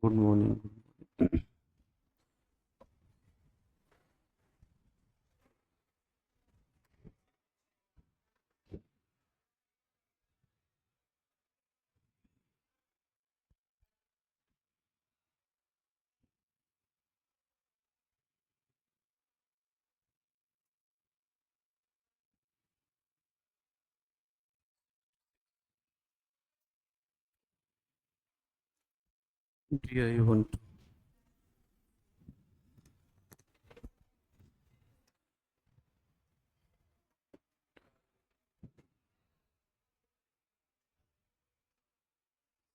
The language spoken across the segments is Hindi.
Good morning. DI 1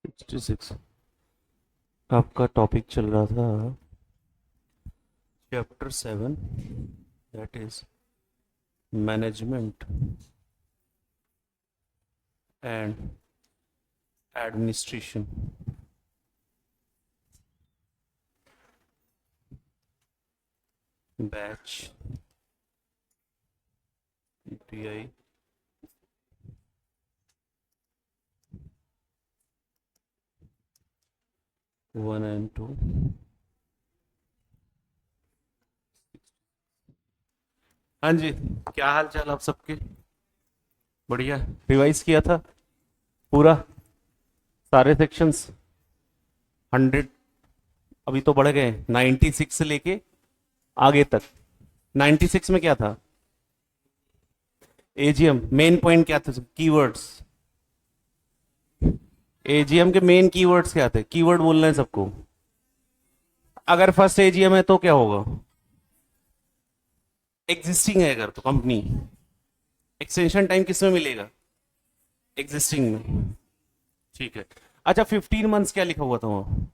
66 आपका टॉपिक चल रहा था chapter 7, that is management and administration. Batch DI 1 and 2। हाँ जी, क्या हाल चाल आप सबके? बढ़िया। रिवाइज किया था पूरा, सारे सेक्शंस 100। अभी तो बढ़ गए 96 से लेके आगे तक। 96 में क्या था? एजीएम। मेन पॉइंट क्या था? कीवर्ड्स। एजीएम के मेन कीवर्ड्स क्या थे? कीवर्ड बोलना है सबको। अगर फर्स्ट एजीएम है तो क्या होगा? एग्जिस्टिंग है अगर तो कंपनी। एक्सटेंशन टाइम किस में मिलेगा? एग्जिस्टिंग में। ठीक है। अच्छा, 15 मंथ्स क्या लिखा हुआ था वहां?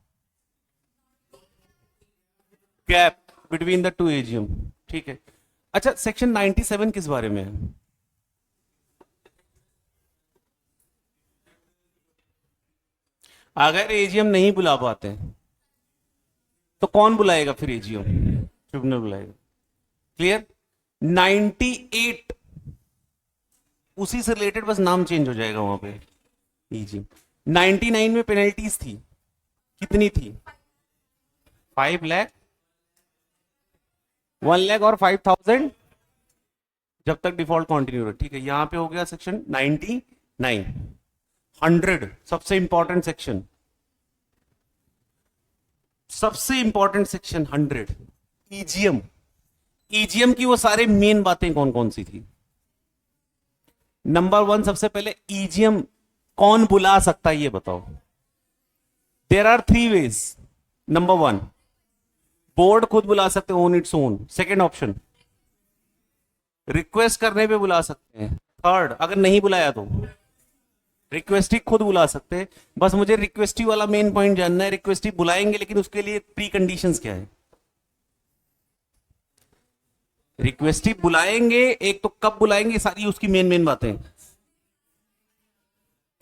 Gap between the two AGM. ठीक है। अच्छा, सेक्शन 97 किस बारे में है? अगर एजीएम नहीं बुला पाते तो कौन बुलाएगा फिर? AGM tribunal बुलाएगा। क्लियर? 98 उसी से रिलेटेड, बस नाम चेंज हो जाएगा वहां पे। एजीएम 99 में पेनल्टीज थी, कितनी थी? 5 लाख, 1 लाख और 5,000 जब तक डिफॉल्ट कंटिन्यू रहे। ठीक है, यहां पे हो गया सेक्शन 99। 100 सबसे इंपॉर्टेंट सेक्शन, सबसे इंपॉर्टेंट सेक्शन 100। ईजीएम। ईजीएम की वो सारे मेन बातें कौन कौन सी थी? नंबर 1, सबसे पहले ईजीएम कौन बुला सकता है ये बताओ। There are 3 ways. Number 1, board खुद बुला सकते on its own. Second option, request करने पे बुला सकते हैं। थर्ड, अगर नहीं बुलाया तो रिक्वेस्ट ही खुद बुला सकते हैं। बस मुझे रिक्वेस्ट ही वाला मेन पॉइंट जानना है। रिक्वेस्ट ही बुलाएंगे, लेकिन उसके लिए प्री कंडीशंस क्या है? रिक्वेस्ट ही बुलाएंगे एक तो, कब बुलाएंगे, सारी उसकी मेन मेन बातें।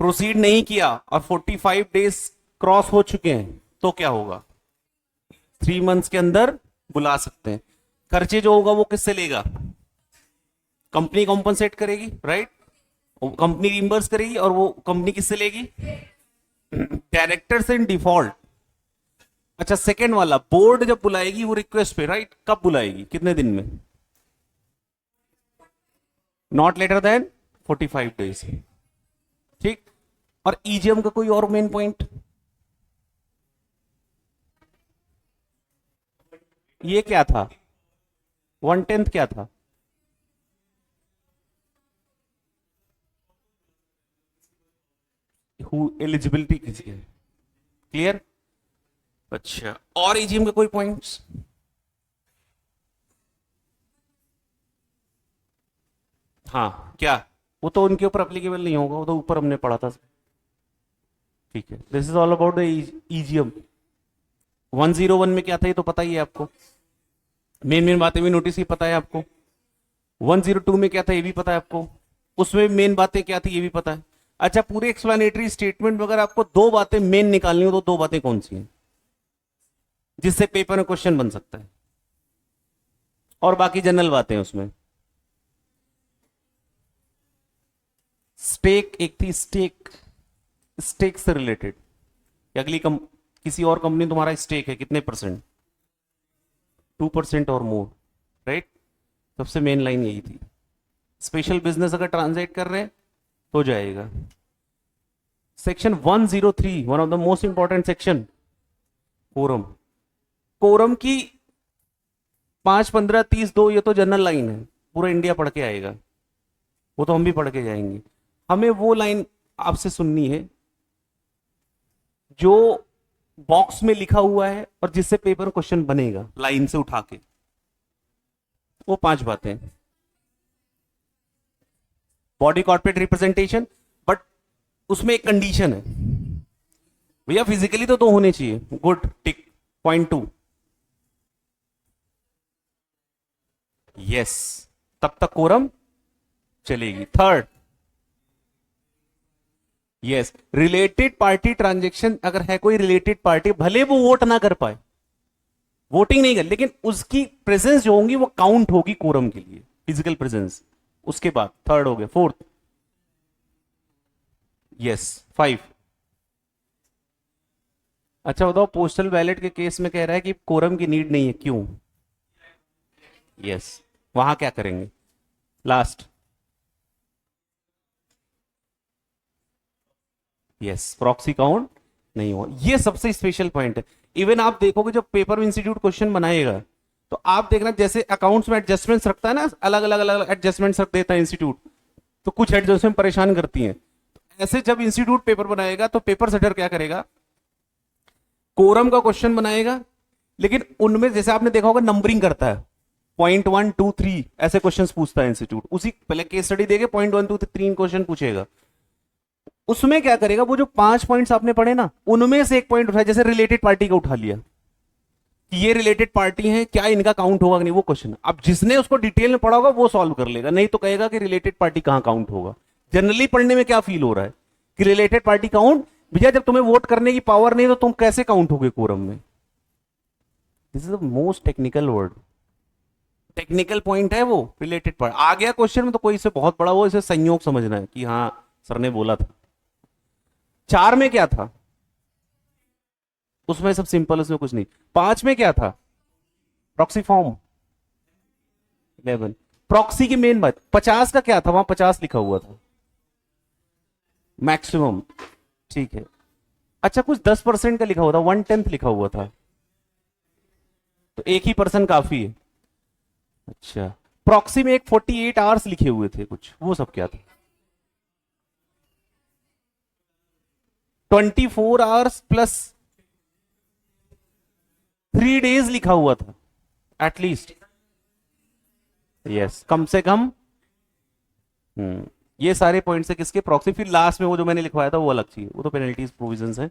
प्रोसीड नहीं किया और 45 डेज क्रॉस हो चुके हैं तो क्या होगा? 3 मंथ्स के अंदर बुला सकते हैं। खर्चे जो होगा वो किससे लेगा? कंपनी कॉम्पनसेट करेगी, राइट? कंपनी रिम्बर्स करेगी, और वो कंपनी किससे लेगी? Directors in default. अच्छा, सेकेंड वाला, बोर्ड जब बुलाएगी वो रिक्वेस्ट पे, राइट? कब बुलाएगी, कितने दिन में? Not later than 45 days. ठीक। और ईजीएम का कोई और मेन पॉइंट? ये क्या था? 1/10 क्या था? एलिजिबिलिटी किसकी है? क्लियर? अच्छा, और ईजीएम के कोई पॉइंट्स? हाँ, क्या? वो तो उनके ऊपर अप्लीकेबल नहीं होगा, वो तो ऊपर हमने पढ़ा था। ठीक है, this is all about the EGM. 101 में क्या था ये तो पता ही है आपको। मेन मेन बातें भी नोटिस ही पता है आपको। 102 में क्या था ये भी पता है आपको। उसमें मेन बातें क्या थी ये भी पता है। अच्छा, पूरे एक्सप्लेनेटरी स्टेटमेंट में अगर आपको दो बातें मेन निकालनी हो तो दो बातें कौन सी हैं जिससे पेपर में क्वेश्चन बन सकता है? और बाकी जनरल बातें उसमें। स्टेक एक थी, स्टेक। स्टेक से रिलेटेड, अगली किसी और कंपनी तुम्हारा स्टेक है कितने परसेंट, 2% और मोर, राइट। सबसे मेन लाइन यही थी। स्पेशल बिजनेस अगर ट्रांजेक्ट कर रहे हैं तो जाएगा। Section 103, one of the most important section, quorum. Quorum की 5, 15, 30, 2 ये तो जनरल लाइन है, पूरा इंडिया पढ़ के आएगा, वो तो हम भी पढ़ के जाएंगे। हमें वो लाइन आपसे सुननी है जो बॉक्स में लिखा हुआ है और जिससे पेपर क्वेश्चन बनेगा लाइन से उठा के। वो 5 बातें, बॉडी कॉर्पोरेट रिप्रेजेंटेशन, बट उसमें एक कंडीशन है भैया, फिजिकली तो 2 होने चाहिए, गुड, टिक। पॉइंट 2, यस, तब तक कोरम चलेगी। Third, yes, related party transaction, अगर है कोई रिलेटेड पार्टी, भले वो वोट ना कर पाए, वोटिंग नहीं कर, लेकिन उसकी प्रेजेंस जो होगी वो काउंट होगी कोरम के लिए, फिजिकल प्रेजेंस। उसके बाद थर्ड हो गया। Fourth, yes, 5। अच्छा बताओ, पोस्टल बैलेट के केस में कह रहा है कि कोरम की नीड नहीं है, क्यों? यस, वहां क्या करेंगे? लास्ट, यस, प्रॉक्सी काउंट नहीं हुआ। ये सबसे स्पेशल पॉइंट है। इवन आप देखोगे जब पेपर इंस्टीट्यूट क्वेश्चन बनाएगा तो आप देखना, जैसे अकाउंट्स में एडजस्टमेंट्स रखता है ना, अलग अलग अलग एडजस्टमेंट्स रख देता है इंस्टीट्यूट, तो कुछ एडजस्टमेंट परेशान करती हैं। तो ऐसे जब इंस्टीट्यूट पेपर बनाएगा तो पेपर सेटर क्या करेगा, कोरम का क्वेश्चन बनाएगा, लेकिन उनमें जैसे आपने देखा होगा नंबरिंग करता है, पॉइंट 1, 2, 3 ऐसे क्वेश्चंस पूछता है इंस्टीट्यूट। उसी पहले केस स्टडी देके पॉइंट 1, 2, 3 क्वेश्चन पूछेगा। उसमें क्या करेगा, वो जो 5 पॉइंट्स आपने पढ़े ना, उनमें से एक पॉइंट उठाया, जैसे रिलेटेड पार्टी का उठा लिया कि ये रिलेटेड पार्टी है, क्या इनका काउंट होगा कि नहीं, वो क्वेश्चन। अब जिसने उसको डिटेल में पढ़ा होगा वो सॉल्व कर लेगा, नहीं तो कहेगा कि रिलेटेड पार्टी कहां काउंट होगा। जनरली पढ़ने में क्या फील हो रहा है कि रिलेटेड पार्टी काउंट, भैया जब तुम्हें वोट करने की पावर नहीं तो तुम कैसे काउंट होगे कोरम में? This is the most technical word, technical point है वो, रिलेटेड पार्टी। आ गया क्वेश्चन में तो कोई इसे बहुत बड़ा, वो इसे संयोग समझना है कि हाँ सर ने बोला था। 4 में क्या था, उसमें सब सिंपल, उसमें कुछ नहीं। 5 में क्या था, प्रॉक्सी फॉर्म। 11, प्रॉक्सी की मेन बात। 50 का क्या था, वहां 50 लिखा हुआ था मैक्सिमम, ठीक है। अच्छा, कुछ 10% का लिखा हुआ था, 1/10 लिखा हुआ था, तो एक ही पर्सन काफी है। अच्छा, प्रॉक्सी में एक 48 आवर्स लिखे हुए थे कुछ, वो सब क्या था? 24 आवर्स प्लस 3 डेज लिखा हुआ था एटलीस्ट, यस, कम से कम। ये सारे पॉइंट्स है किसके, प्रॉक्सी। फिर लास्ट में वो जो मैंने लिखवाया था वो अलग चीज, वो तो पेनल्टीज प्रोविजंस है।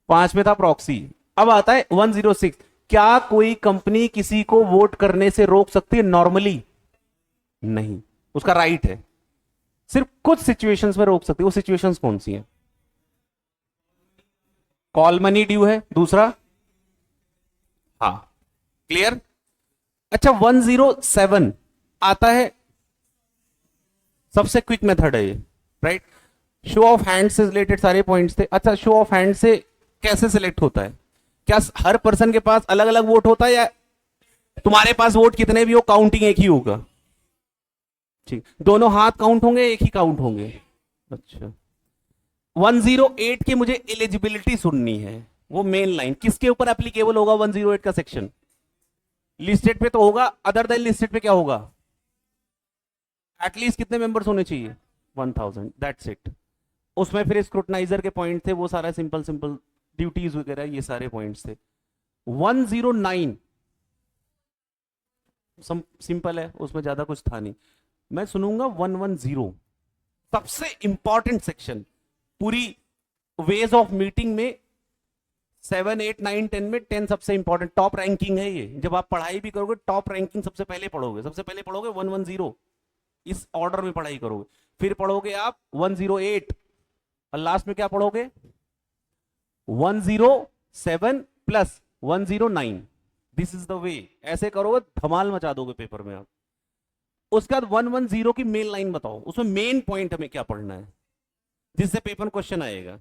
5 में था प्रॉक्सी। अब आता है 106, क्या कोई कंपनी किसी को वोट करने से रोक सकती है? नॉर्मली नहीं, उसका राइट है, सिर्फ कुछ सिचुएशंस में रोक सकती है। वो सिचुएशंस कौन सी हैं? कॉल मनी ड्यू है, दूसरा, हाँ, क्लियर। अच्छा, 107 आता है, सबसे क्विक मेथड है ये, राइट। शो ऑफ हैंड से रिलेटेड सारे पॉइंट्स थे। अच्छा, शो ऑफ हैंड से कैसे सिलेक्ट होता है? क्या हर पर्सन के पास अलग अलग वोट होता है, या तुम्हारे पास वोट कितने भी हो काउंटिंग एक ही होगा? ठीक, दोनों हाथ काउंट होंगे, एक ही काउंट होंगे। अच्छा, 108 की मुझे एलिजिबिलिटी सुननी है, वो मेन लाइन किसके ऊपर एप्लीकेबल होगा? 108 का सेक्शन लिस्टेड पे तो होगा, अदर देन लिस्टेड पे क्या होगा? एटलीस्ट कितने मेंबर्स होने चाहिए? 1000, दैट्स इट। उसमें फिर स्क्रूटनाइजर के पॉइंट थे, वो सारा सिंपल सिंपल ड्यूटीज वगैरह, ये सारे पॉइंट्स थे। 109 सिंपल है, उसमें ज्यादा कुछ था नहीं। मैं सुनूंगा 110, सबसे इंपॉर्टेंट सेक्शन पूरी वेज ऑफ मीटिंग में। 7, 8, 9, 10 में 10 सबसे इंपॉर्टेंट, टॉप रैंकिंग है ये। जब आप पढ़ाई भी करोगे टॉप रैंकिंग सबसे पहले पढ़ोगे, सबसे पहले पढ़ोगे 110, इस ऑर्डर में पढ़ाई करोगे। फिर पढ़ोगे आप 108, और लास्ट में क्या पढ़ोगे? 107 plus 109। This is the way, ऐसे करोगे धमाल मचा दोगे पेपर में आप। उसके बाद 110 की मेन लाइन बताओ, उसमें मेन पॉइंट हमें क्या पढ़ना है जिससे पेपर क्वेश्चन आएगा?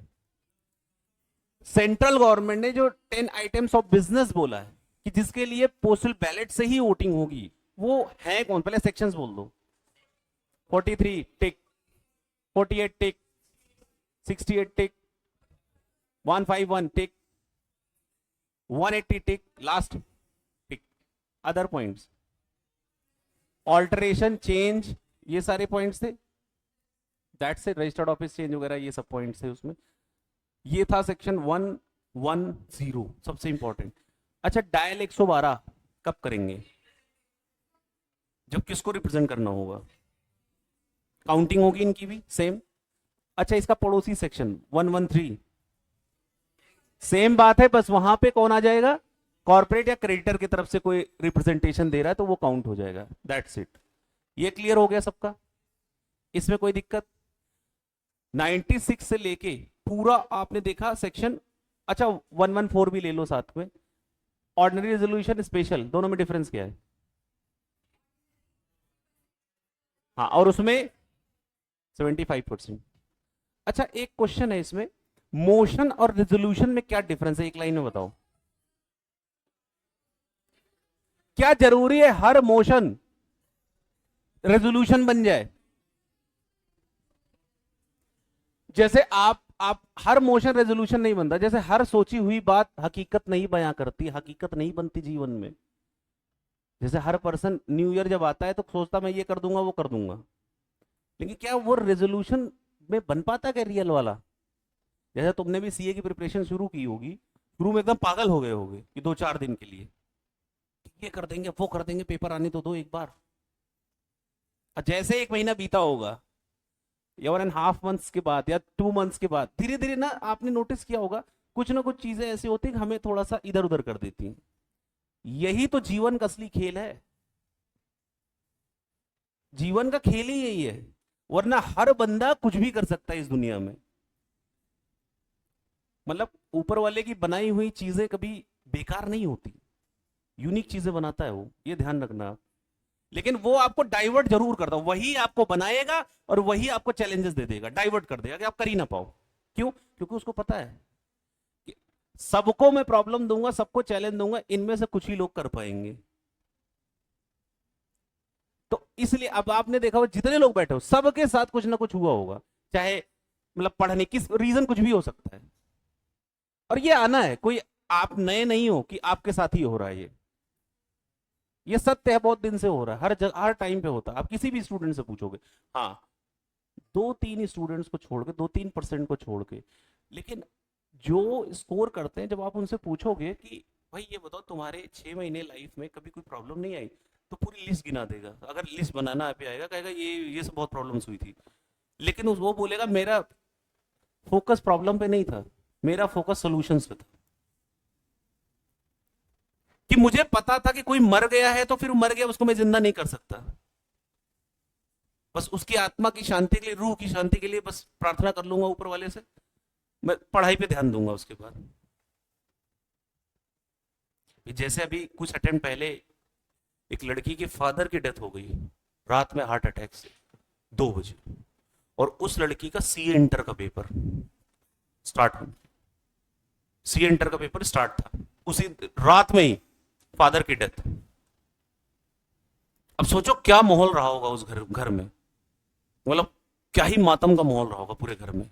सेंट्रल गवर्नमेंट ने जो 10 आइटम्स ऑफ बिजनेस बोला है कि जिसके लिए पोस्टल बैलेट से ही वोटिंग होगी, वो है कौन? पहले सेक्शंस बोल दो। 43 टिक, 48 टिक, 68 टिक, 151 टिक, 180 टिक, last tick. Other points, alteration, change, ये सारे पॉइंट्स थे। That's it. Registered office change वगैरह ये सब पॉइंट्स थे उसमें। ये था सेक्शन 110, सबसे इंपॉर्टेंट। अच्छा, डायल 112 कब करेंगे? जब किसको रिप्रेजेंट करना होगा, काउंटिंग होगी इनकी भी सेम। अच्छा, इसका पड़ोसी सेक्शन 113, सेम बात है, बस वहां पे कौन आ जाएगा? कॉर्पोरेट या क्रेडिटर की तरफ से कोई रिप्रेजेंटेशन दे रहा है तो वो काउंट हो जाएगा। That's it. ये क्लियर हो गया सबका? इसमें कोई दिक्कत? 96 से लेके पूरा आपने देखा सेक्शन। अच्छा, 114 भी ले लो साथ में। ऑर्डिनरी रेजोल्यूशन, स्पेशल, दोनों में डिफरेंस क्या है? हाँ, और उसमें 75%। अच्छा, एक क्वेश्चन है इसमें, मोशन और रेजोल्यूशन में क्या डिफरेंस है? एक लाइन में बताओ। क्या जरूरी है हर मोशन रेजोल्यूशन बन जाए? जैसे आप हर मोशन रेजोल्यूशन नहीं बनता, जैसे हर सोची हुई बात हकीकत नहीं बयां करती, हकीकत नहीं बनती जीवन में। जैसे हर पर्सन न्यू ईयर जब आता है तो सोचता मैं ये कर दूंगा वो कर दूंगा, लेकिन क्या वो रेजोल्यूशन में बन पाता क्या रियल वाला? जैसे तुमने भी सीए की प्रिपरेशन शुरू की होगी, शुरू में एकदम पागल हो गए होगे कि 2-4 दिन के लिए ये कर देंगे वो कर देंगे, पेपर आने तो दो एक बार। और जैसे 1 महीना बीता होगा या 1.5 मंथ्स के बाद या 2 मंथ्स के बाद, धीरे धीरे ना आपने नोटिस किया होगा कुछ ना कुछ चीजें ऐसी होती हैं कि हमें थोड़ा सा इधर उधर कर देती हैं। यही तो जीवन का असली खेल है। जीवन का खेल ही यही है, वरना हर बंदा कुछ भी कर सकता है इस दुनिया में। मतलब ऊपर वाले की बनाई हुई चीजें कभी बेकार नहीं होती, यूनिक चीजें बनाता है वो, ये ध्यान रखना आप। लेकिन वो आपको डाइवर्ट जरूर करता, वही आपको बनाएगा और वही आपको चैलेंजेस दे देगा, डाइवर्ट कर देगा कि आप कर ही ना पाओ। क्यों? क्योंकि उसको पता है कि सबको मैं प्रॉब्लम दूंगा, सबको चैलेंज दूंगा, इनमें से कुछ ही लोग कर पाएंगे। तो इसलिए अब आपने देखा हो जितने लोग बैठे हो सबके साथ कुछ ना कुछ हुआ होगा, चाहे मतलब पढ़ने किस रीजन कुछ भी हो सकता है। और ये आना है, कोई आप नए नहीं हो कि आपके साथ ही हो रहा है ये सत्य है, बहुत दिन से हो रहा है, हर टाइम पे होता है। आप किसी भी स्टूडेंट से पूछोगे, हाँ 2-3 स्टूडेंट्स को छोड़ के, 2-3% को छोड़ के, लेकिन जो स्कोर करते हैं जब आप उनसे पूछोगे कि भाई ये बताओ तुम्हारे 6 महीने लाइफ में कभी कोई प्रॉब्लम नहीं आई, तो पूरी लिस्ट गिना देगा। अगर लिस्ट बनाना पे आएगा कहेगा ये सब बहुत प्रॉब्लम्स हुई थी, लेकिन वो बोलेगा मेरा फोकस प्रॉब्लम पे नहीं था, मेरा फोकस सॉल्यूशंस पे था। कि मुझे पता था कि कोई मर गया है तो फिर मर गया, उसको मैं जिंदा नहीं कर सकता, बस उसकी आत्मा की शांति के लिए, रूह की शांति के लिए बस प्रार्थना कर लूंगा ऊपर वाले से, मैं पढ़ाई पे ध्यान दूंगा उसके बाद। जैसे अभी कुछ अटेम्प्ट पहले एक लड़की के फादर की डेथ हो गई रात में हार्ट अटैक से 2 बजे, और उस लड़की का सी इंटर का पेपर स्टार्ट हो, सी इंटर का पेपर स्टार्ट था, उसी रात में ही फादर की डेथ। अब सोचो क्या माहौल रहा होगा उस घर में, मतलब क्या ही मातम का माहौल रहा होगा पूरे घर में।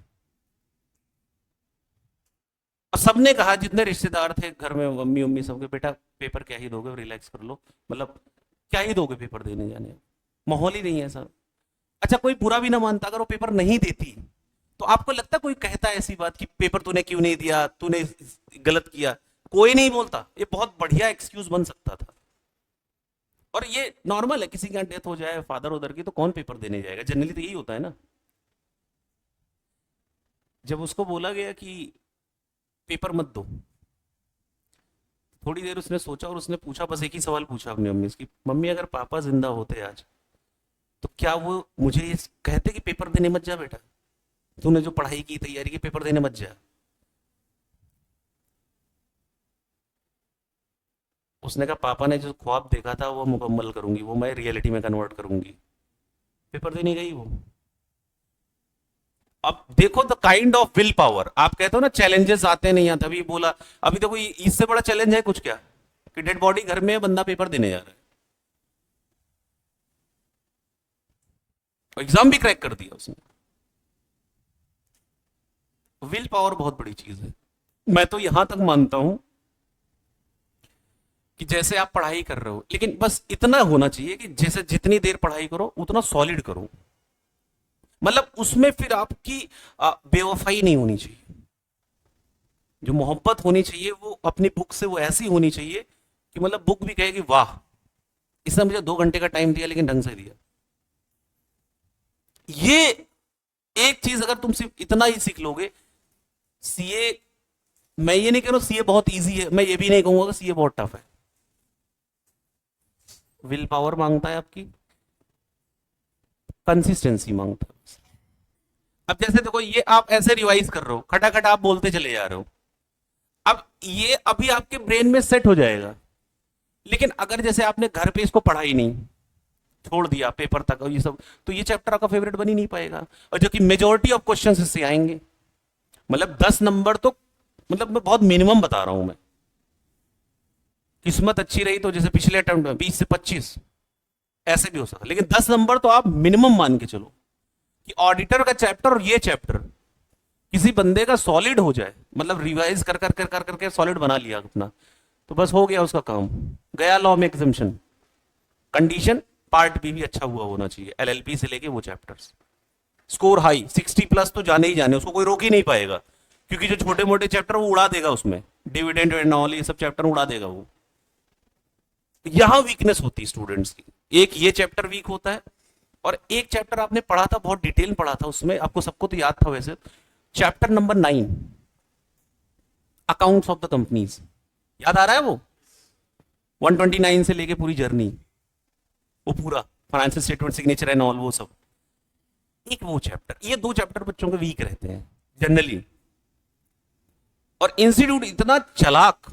और सबने कहा, जितने रिश्तेदार थे घर में, मम्मी उम्मी सबके, बेटा पेपर क्या ही दोगे, रिलैक्स कर लो, मतलब क्या ही दोगे पेपर देने जाने, माहौल ही नहीं है सर। अच्छा, कोई बुरा भी ना मानता अगर वो पेपर नहीं देती, तो आपको लगता कोई कहता है ऐसी बात कि पेपर तूने क्यों नहीं दिया, तूने गलत किया? कोई नहीं बोलता, ये बहुत बढ़िया एक्सक्यूज बन सकता था। और ये नॉर्मल है, किसी का डेथ हो जाए फादर उधर की तो कौन पेपर देने जाएगा, जनरली तो यही होता है ना। जब उसको बोला गया कि पेपर मत दो, थोड़ी देर उसने सोचा और उसने पूछा, बस एक ही सवाल पूछा अपनी मम्मी से, मम्मी अगर पापा जिंदा होते आज तो क्या वो मुझे ये कहते कि पेपर देने मत जा बेटा, तूने जो पढ़ाई की तैयारी की, पेपर देने मत जा? उसने कहा पापा ने जो ख्वाब देखा था वो मुकम्मल करूंगी, वो मैं रियलिटी में कन्वर्ट करूंगी। पेपर देने गई वो। अब देखो the kind of will power, आप कहते हो ना चैलेंजेस आते नहीं आते, अभी बोला, अभी देखो इससे बड़ा चैलेंज है कुछ क्या, कि डेड बॉडी घर में है, बंदा पेपर देने जा रहा है, एग्जाम भी क्रैक कर दिया उसने। विल पावर बहुत बड़ी चीज है। मैं तो यहां तक मानता हूं कि जैसे आप पढ़ाई कर रहे हो, लेकिन बस इतना होना चाहिए कि जैसे जितनी देर पढ़ाई करो उतना सॉलिड करो, मतलब उसमें फिर आपकी बेवफाई नहीं होनी चाहिए। जो मोहब्बत होनी चाहिए वो अपनी बुक से वो ऐसी होनी चाहिए कि मतलब बुक भी कहेगी वाह, इसने मुझे 2 घंटे का टाइम दिया लेकिन ढंग से दिया। ये एक चीज अगर तुम सिर्फ इतना ही सीख लोगे, सीए, मैं ये नहीं कह रहा हूं सीए बहुत इजी है, मैं ये भी नहीं कहूंगा सीए बहुत टफ है। विल पावर मांगता है आपकी, कंसिस्टेंसी मांगता है। अब जैसे देखो ये आप ऐसे रिवाइज कर रहे हो, खटाखट आप बोलते चले जा रहे हो, अब ये अभी आपके ब्रेन में सेट हो जाएगा। लेकिन अगर जैसे आपने घर पे इसको पढ़ा ही नहीं, छोड़ दिया पेपर तक और ये सब, तो ये चैप्टर आपका फेवरेट बन ही नहीं पाएगा। और जो कि मेजोरिटी ऑफ क्वेश्चन इससे आएंगे, मतलब 10 नंबर तो, मतलब मैं बहुत मिनिमम बता रहा हूं मैं, किस्मत अच्छी रही तो जैसे पिछले अटेम्प्ट में 20 से 25 ऐसे भी हो सकता, लेकिन 10 नंबर तो आप मिनिमम मान के चलो कि ऑडिटर का चैप्टर और ये चैप्टर किसी बंदे का सॉलिड हो जाए, मतलब रिवाइज कर कर कर कर करके सॉलिड बना लिया अपना, तो बस हो गया उसका काम, गया लॉ में एग्जम्पशन। कंडीशन पार्ट बी भी अच्छा हुआ होना चाहिए, एलएलपी से लेके वो चैप्टर्स। स्कोर हाई 60+ तो जाने ही जाने, उसको कोई रोक ही नहीं पाएगा, क्योंकि जो छोटे मोटे चैप्टर वो उड़ा देगा, उसमें डिविडेंड एंड ऑल ये सब चैप्टर उड़ा देगा वो। यहां वीकनेस होती है स्टूडेंट्स की, एक ये चैप्टर वीक होता है, और एक चैप्टर आपने पढ़ा था, बहुत डिटेल में पढ़ा था, उसमें आपको सबको तो याद था वैसे, chapter number 9 accounts of the companies, याद आ रहा है वो 129 से लेके पूरी जर्नी, वो पूरा financial statement signature and all वो सब, एक वो चैप्टर, ये 2 चैप्टर बच्चों के वीक रहते हैं जनरली। और इंस्टीट्यूट इतना चालाक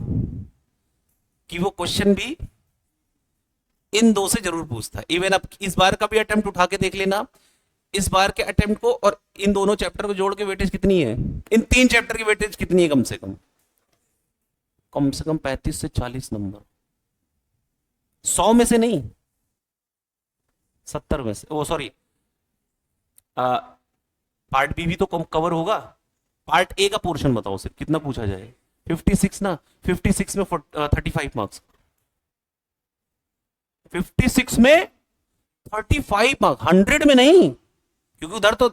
कि वो क्वेश्चन भी इन 2 से जरूर पूछता है। इवन अब इस बार का भी अटेम्प्ट उठा के देख लेना, इस बार के अटेम्प्ट को और इन दोनों चैप्टर को जोड़ के वेटेज कितनी है, इन 3 चैप्टर की वेटेज कितनी है, कम से कम 35 से 40 नंबर, 100 में से नहीं, 70 में से, वो सॉरी, पार्ट बी भी तो कवर होगा, पार्ट ए का पोर्शन बताओ सिर्फ कितना पूछा जाए, 56 ना, 56 में 35 मार्क्स, 56 में 35 मार्क्स, 100 में नहीं, क्योंकि उधर तो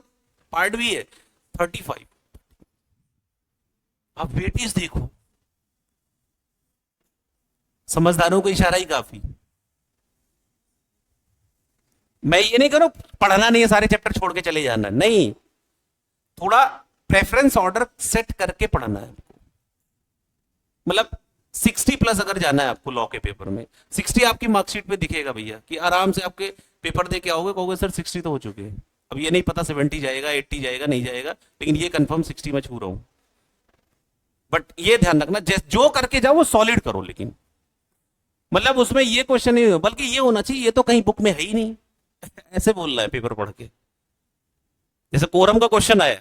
पार्ट भी है, 35। आप वेटेज देखो, समझदारों को इशारा ही काफी। मैं ये नहीं करूं पढ़ना नहीं है, सारे चैप्टर छोड़ के चले जाना, नहीं, थोड़ा प्रेफरेंस ऑर्डर सेट करके पढ़ना है आपको। मतलब 60+ अगर जाना है आपको लॉ के पेपर में, 60 आपकी मार्कशीट पे दिखेगा भैया, कि आराम से आपके पेपर दे के आओगे, कहोगे सर 60 तो हो चुके हैं, अब ये नहीं पता 70 जाएगा, 80 जाएगा, नहीं जाएगा, लेकिन ये कंफर्म 60 में छू रहा हूं। बट ये ध्यान रखना, जो करके जाओ वो सॉलिड करो, लेकिन मतलब उसमें ये क्वेश्चन नहीं, बल्कि ये होना चाहिए ये तो कहीं बुक में है ही नहीं ऐसे बोल रहा है पेपर पढ़ के। जैसे कोरम का क्वेश्चन आया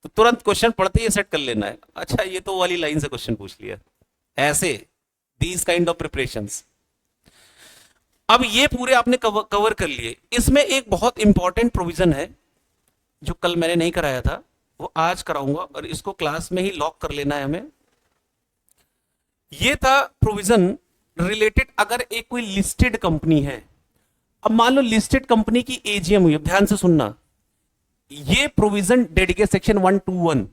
तो तुरंत क्वेश्चन पढ़ते ही सेट कर लेना है, अच्छा ये तो वाली लाइन से क्वेश्चन पूछ लिया, ऐसे दीज काइंड ऑफ प्रिपरेशंस। अब ये पूरे आपने कवर कर लिए। इसमें एक बहुत इंपॉर्टेंट प्रोविजन है जो कल मैंने नहीं कराया था, वो आज कराऊंगा, और इसको क्लास में ही लॉक कर लेना है हमें। ये था प्रोविजन रिलेटेड, अगर एक कोई लिस्टेड कंपनी है, अब मान लो लिस्टेड कंपनी की एजीएम हुई, अब ध्यान से सुनना, ये प्रोविजन डेडिकेट सेक्शन 121,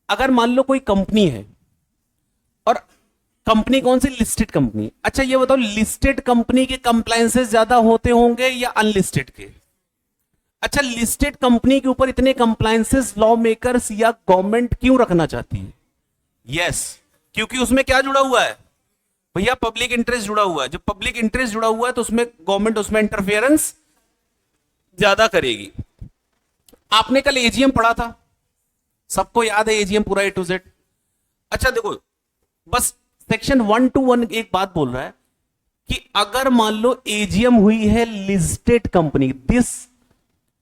अगर मान लो कोई कंपनी है, और कंपनी कौन सी, लिस्टेड कंपनी, अच्छा ये बताओ लिस्टेड कंपनी के कंप्लायंसेस ज्यादा होते होंगे या अनलिस्टेड के? अच्छा, लिस्टेड कंपनी के ऊपर इतने कंप्लायंसेस लॉ मेकर्स या गवर्नमेंट क्यों रखना चाहती है? यस, क्योंकि उसमें क्या जुड़ा हुआ है भैया, पब्लिक इंटरेस्ट जुड़ा हुआ है। जब पब्लिक इंटरेस्ट जुड़ा हुआ है तो उसमें गवर्नमेंट उसमें इंटरफेरेंस ज्यादा करेगी। आपने कल एजीएम पढ़ा था, सबको याद है एजीएम पूरा A to Z। अच्छा देखो, बस सेक्शन 121 एक बात बोल रहा है कि अगर मान लो एजीएम हुई है listed company, this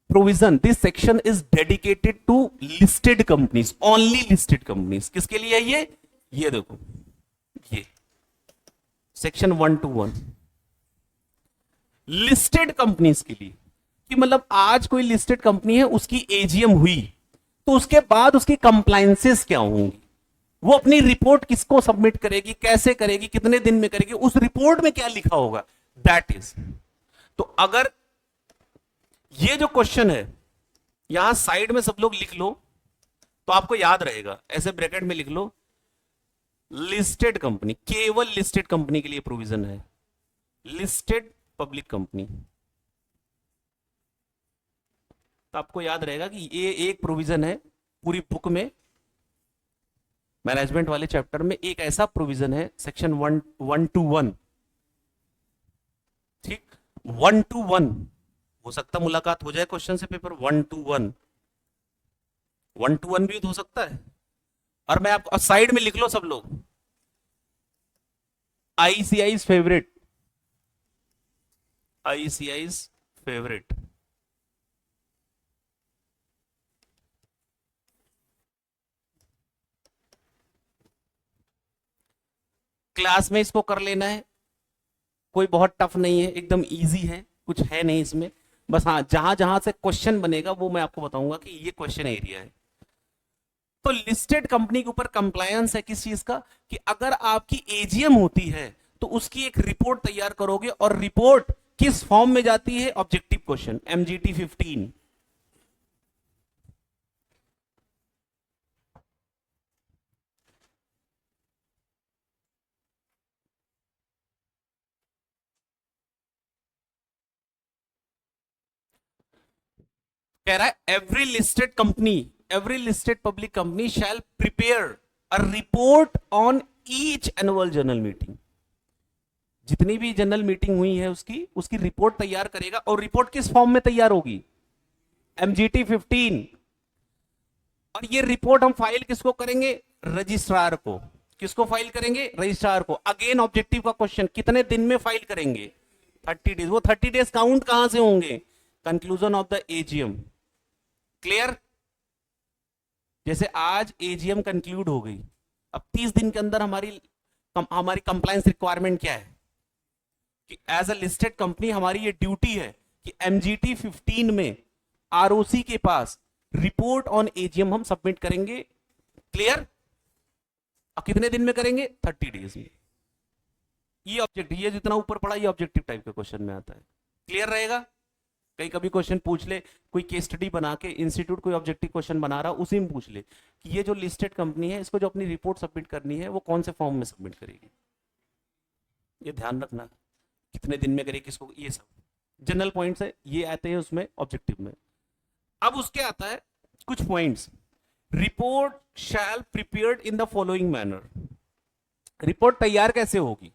provision, this section is dedicated to listed companies, only listed companies. किसके लिए है ये देखो, ये सेक्शन 121 लिस्टेड कंपनीज के लिए, कि मतलब आज कोई लिस्टेड कंपनी है, उसकी एजीएम हुई, तो उसके बाद उसकी कंप्लायंसेस क्या होंगी, वो अपनी रिपोर्ट किसको सबमिट करेगी, कैसे करेगी, कितने दिन में करेगी, उस रिपोर्ट में क्या लिखा होगा, दैट इज। तो अगर ये जो क्वेश्चन है यहां साइड में सब लोग लिख लो, तो आपको याद रहेगा, ऐसे ब्रैकेट में लिख लो, लिस्टेड कंपनी, केवल लिस्टेड कंपनी के लिए प्रोविजन है, लिस्टेड पब्लिक कंपनी। तो आपको याद रहेगा कि ये एक प्रोविजन है पूरी बुक में, मैनेजमेंट वाले चैप्टर में एक ऐसा प्रोविजन है, सेक्शन 121, ठीक, 121। हो सकता मुलाकात हो जाए क्वेश्चन से पेपर 121, 121 भी हो सकता है। और मैं आपको साइड में लिख लो सब लोग, ICI favourite, ICI favourite. Class में इसको कर लेना है, कोई बहुत टफ नहीं है, एकदम इजी है, कुछ है नहीं इसमें, बस हाँ जहां जहां से क्वेश्चन बनेगा वो मैं आपको बताऊंगा कि ये क्वेश्चन एरिया है। तो लिस्टेड कंपनी के ऊपर कंप्लायंस है किस चीज का, कि अगर आपकी एजीएम होती है तो उसकी एक रिपोर्ट तैयार करोगे, और रिपोर्ट किस फॉर्म में जाती है, ऑब्जेक्टिव क्वेश्चन, एमजीटी 15। कह रहा है every listed public company shall prepare a report on each annual general meeting. जितनी भी जनरल मीटिंग हुई है उसकी रिपोर्ट तैयार करेगा, और रिपोर्ट किस फॉर्म में तैयार होगी, एमजीटी 15। और ये रिपोर्ट हम फाइल किसको करेंगे, रजिस्ट्रार को। किसको फाइल करेंगे, रजिस्ट्रार को। अगेन ऑब्जेक्टिव का क्वेश्चन, कितने दिन में फाइल करेंगे, 30 डेज। वो 30 डेज काउंट कहां से होंगे, conclusion of the AGM. Clear. जैसे आज एजीएम कंक्लूड हो गई, अब 30 दिन के अंदर हमारी कंप्लायंस रिक्वायरमेंट क्या है, कि एज अ लिस्टेड कंपनी हमारी ये ड्यूटी है कि एमजीटी 15 में आरओसी के पास रिपोर्ट ऑन एजीएम हम सबमिट करेंगे। क्लियर। अब कितने दिन में करेंगे, 30 डेज में। ये ऑब्जेक्टिव, ये जितना ऊपर पड़ा ये ऑब्जेक्टिव टाइप के क्वेश्चन में आता है। क्लियर रहेगा। कहीं कभी क्वेश्चन पूछ ले, कोई केस स्टडी बना के इंस्टीट्यूट कोई ऑब्जेक्टिव क्वेश्चन बना रहा, उसी में पूछ ले कि ये जो लिस्टेड कंपनी है इसको जो अपनी रिपोर्ट सबमिट करनी है वो कौन से फॉर्म में सबमिट करेगी। ये ध्यान रखना, कितने दिन में करेगी, किसको, ये सब जनरल पॉइंट्स है, ये आते हैं उसमें ऑब्जेक्टिव में। अब उसके आता है कुछ points. Report shell prepared in the following manner. Report तैयार कैसे होगी,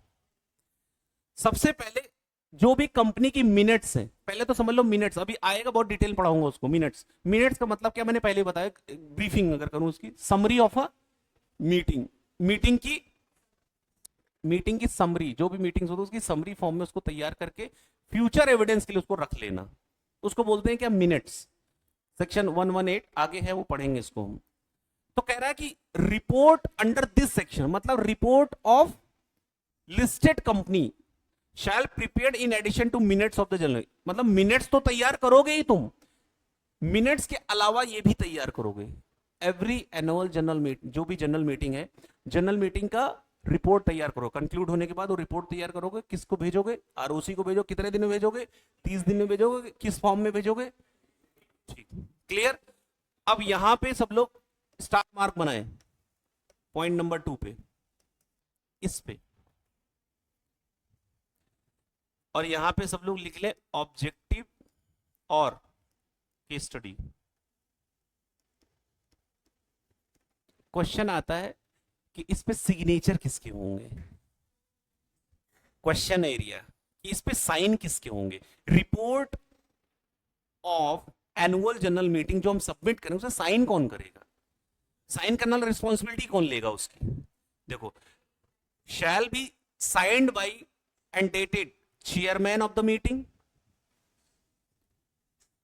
सबसे पहले जो भी कंपनी की मिनट्स हैं, पहले तो समझ लो मिनट्स, अभी आएगा बहुत डिटेल पढ़ाऊंगा उसको। मिनट्स का मतलब क्या, मैंने पहले बताया, ब्रीफिंग अगर करूं उसकी, summary of a meeting, meeting की समरी, जो भी मीटिंग्स होती है उसकी समरी फॉर्म में उसको तैयार करके फ्यूचर एविडेंस के लिए उसको रख लेना, उसको बोलते हैं क्या, मिनट्स। सेक्शन 118 आगे है, वो पढ़ेंगे इसको हम। तो कह रहा है कि रिपोर्ट अंडर दिस सेक्शन, मतलब report of listed company shall prepared in addition to minutes of the general, मतलब मिनट्स तो तैयार करोगे ही तुम, मिनट्स के अलावा ये भी तैयार करोगे। एवरी एनुअल जनरल मीटिंग, जो भी जनरल मीटिंग है, जनरल मीटिंग का रिपोर्ट तैयार करो। कंक्लूड होने के बाद वो रिपोर्ट तैयार करोगे, किसको भेजोगे, आरओसी को भेजो। कितने दिन में भेजोगे, 30 दिन में भेजोगे। किस फॉर्म में भेजोगे, ठीक। क्लियर। अब यहां पे सब लोग स्टार मार्क बनाए पॉइंट नंबर 2 पे, इस पे, और यहां पे सब लोग लिख ले ऑब्जेक्टिव और केस स्टडी। क्वेश्चन आता है कि इस पे सिग्नेचर किसके होंगे, क्वेश्चन एरिया, इस पे साइन किसके होंगे। Report of annual general meeting जो हम सबमिट करें उसे साइन कौन करेगा, साइन करना रिस्पॉन्सिबिलिटी कौन लेगा उसकी। देखो, shall be signed by and dated chairman of the meeting,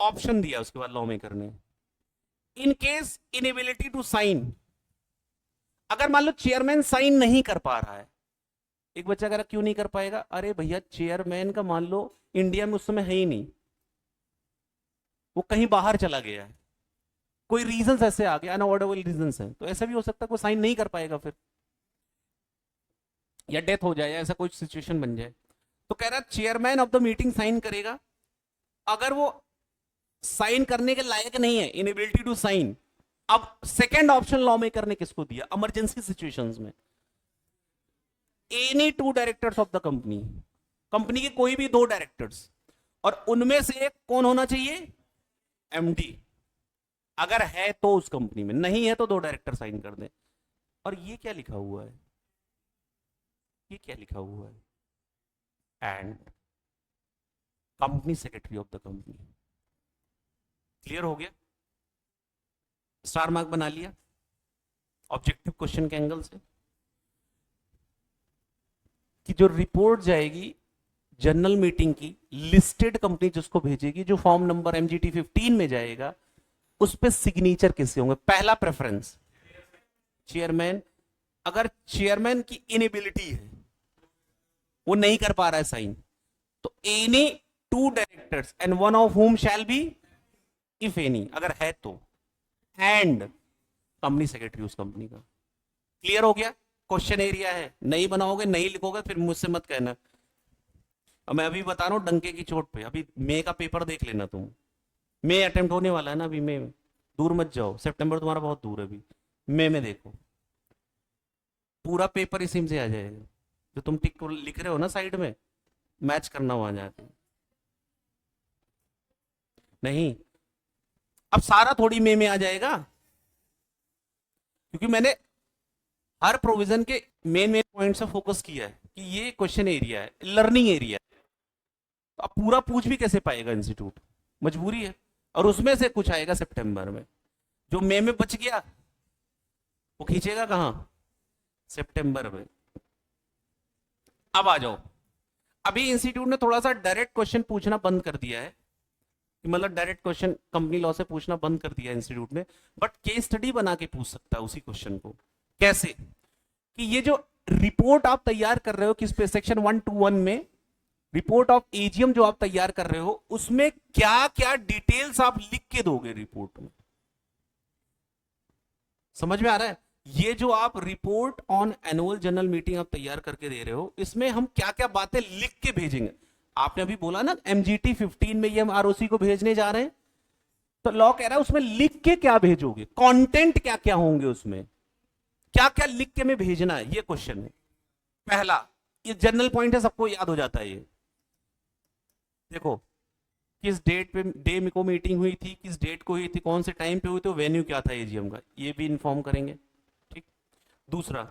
option दिया उसके बाद लॉ में करने। In case inability to sign, अगर मान लो चेयरमैन साइन नहीं कर पा रहा है, एक बच्चा कह रहा क्यों नहीं कर पाएगा, अरे भैया चेयरमैन का मान लो इंडिया में उस समय है ही नहीं, वो कहीं बाहर चला गया है, कोई रीजंस ऐसे आ गए, अनअवॉइडेबल रीजंस हैं, तो ऐसा भी हो सकता है कोई साइन नहीं कर पाएगा फिर, या डेथ हो जाए, ऐसा कोई सिचुएशन बन जाए। तो कह रहा chairman of the meeting sign करेगा, अगर वो साइन करने के लायक नहीं है, इनएबिलिटी टू साइन, अब सेकेंड ऑप्शन लॉ मेकर ने किसको दिया, इमरजेंसी सिचुएशंस में any two directors of the company, company के कोई भी दो डायरेक्टर्स, और उनमें से एक कौन होना चाहिए, एमडी, अगर है तो उस कंपनी में, नहीं है तो दो डायरेक्टर साइन कर दें। और ये क्या लिखा हुआ है, ये क्या लिखा हुआ है, and company secretary of the company. Clear हो गया, स्टार मार्क बना लिया ऑब्जेक्टिव क्वेश्चन के एंगल से, कि जो रिपोर्ट जाएगी जनरल मीटिंग की, लिस्टेड कंपनी जिसको भेजेगी, जो फॉर्म नंबर एमजीटी 15 में जाएगा, उस पे सिग्नेचर किससे होंगे, पहला प्रेफरेंस चेयरमैन, अगर चेयरमैन की इनएबिलिटी है, वो नहीं कर पा रहा है साइन, तो any two directors and one of हुम शैल बी, इफ एनी, अगर है तो, एंड कंपनी सेक्रेटरी उस कंपनी का। क्लियर हो गया, क्वेश्चन एरिया है, नहीं बनाओगे नहीं लिखोगे फिर मुझसे मत कहना। और मैं अभी बता रहा हूं डंके की चोट पे, अभी मई का पेपर देख लेना तुम, मई अटेम्प्ट होने वाला है ना अभी मई में, दूर मत जाओ, सितंबर तुम्हारा बहुत दूर है, अभी मई में देखो पूरा पेपर इसी में से आ जाएगा, जो तुम टिक लिख रहे हो ना साइड में, मैच करना वहां जाके, नहीं अब सारा थोड़ी मई में आ जाएगा, क्योंकि मैंने हर प्रोविजन के मेन मेन पॉइंट से फोकस किया है कि ये क्वेश्चन एरिया है, लर्निंग एरिया है, तो अब पूरा पूछ भी कैसे पाएगा इंस्टीट्यूट, मजबूरी है, और उसमें से कुछ आएगा सितंबर में, जो मई में बच गया वो खींचेगा कहां, सितंबर में। अब आ जाओ, अभी इंस्टीट्यूट ने थोड़ा सा डायरेक्ट क्वेश्चन पूछना बंद कर दिया है, मतलब डायरेक्ट क्वेश्चन कंपनी लॉ से पूछना बंद कर दिया इंस्टीट्यूट ने, बट केस स्टडी बना के पूछ सकता है उसी क्वेश्चन को। कैसे, कि ये जो रिपोर्ट आप तैयार कर रहे हो किस पे, सेक्शन 121 में रिपोर्ट ऑफ एजीएम जो आप तैयार कर रहे हो, उसमें क्या क्या डिटेल्स आप लिख के दोगे रिपोर्ट में, समझ में आ रहा है, ये जो आप report on annual general meeting आप तैयार करके दे रहे हो, इसमें हम क्या क्या बातें लिख के भेजेंगे। आपने अभी बोला ना एमजीटी 15 में ये हम आरओसी को भेजने जा रहे हैं, तो लॉ कह रहा है उसमें लिख के क्या भेजोगे, कंटेंट क्या क्या होंगे उसमें, क्या क्या लिख के में भेजना है, ये क्वेश्चन है पहला। ये जनरल पॉइंट है, सबको याद हो जाता है ये। देखो किस डेट पे डे में को मीटिंग हुई थी, किस डेट को हुई थी, कौन से टाइम पे हुई थी, वेन्यू क्या था एजीएम का, ये भी इन्फॉर्म करेंगे, ठीक। दूसरा,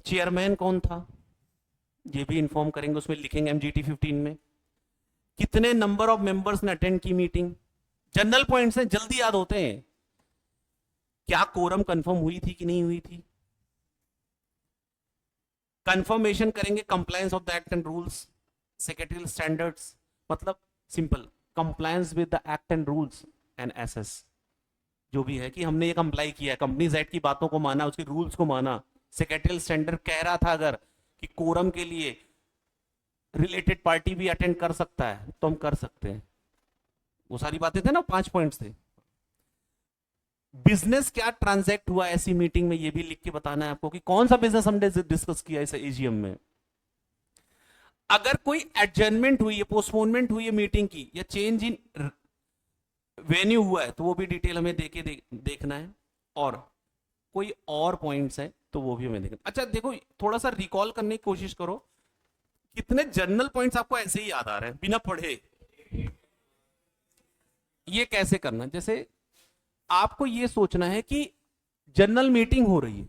चेयरमैन कौन था, ये भी इन्फॉर्म करेंगे, उसमें लिखेंगे एमजीटी 15 में। कितने नंबर ऑफ मेंबर्स ने अटेंड की मीटिंग, जनरल पॉइंट्स हैं, जल्दी याद होते हैं। क्या कोरम कंफर्म हुई थी कि नहीं हुई थी, कंफर्मेशन करेंगे compliance of the act and rules, secretarial standards, मतलब simple compliance with the act and rules and SS, जो भी है कि हमने ये कंप्लाई किया है, कंपनीज एक्ट की बातों को माना, उसके रूल्स को माना। सेक्रेटरियल स्टैंडर्ड कह रहा था अगर कि कोरम के लिए रिलेटेड पार्टी भी अटेंड कर सकता है तो हम कर सकते हैं, वो सारी बातें थे ना, 5 पॉइंट्स थे। बिजनेस क्या ट्रांजैक्ट हुआ ऐसी मीटिंग में, ये भी लिख के बताना है आपको कि कौन सा बिजनेस हमने डिस्कस किया इस एजीएम में। अगर कोई एडजर्नमेंट हुई है, पोस्टपोनमेंट हुई है मीटिंग की, या चेंज इन वेन्यू हुआ है, तो वो भी डिटेल हमें देखना है, और कोई और पॉइंट्स हैं तो वो भी हमें देखना। अच्छा देखो, थोड़ा सा रिकॉल करने की कोशिश करो, कितने जनरल पॉइंट्स आपको ऐसे ही याद आ रहे हैं बिना पढ़े। ये कैसे करना, जैसे आपको ये सोचना है कि जनरल मीटिंग हो रही है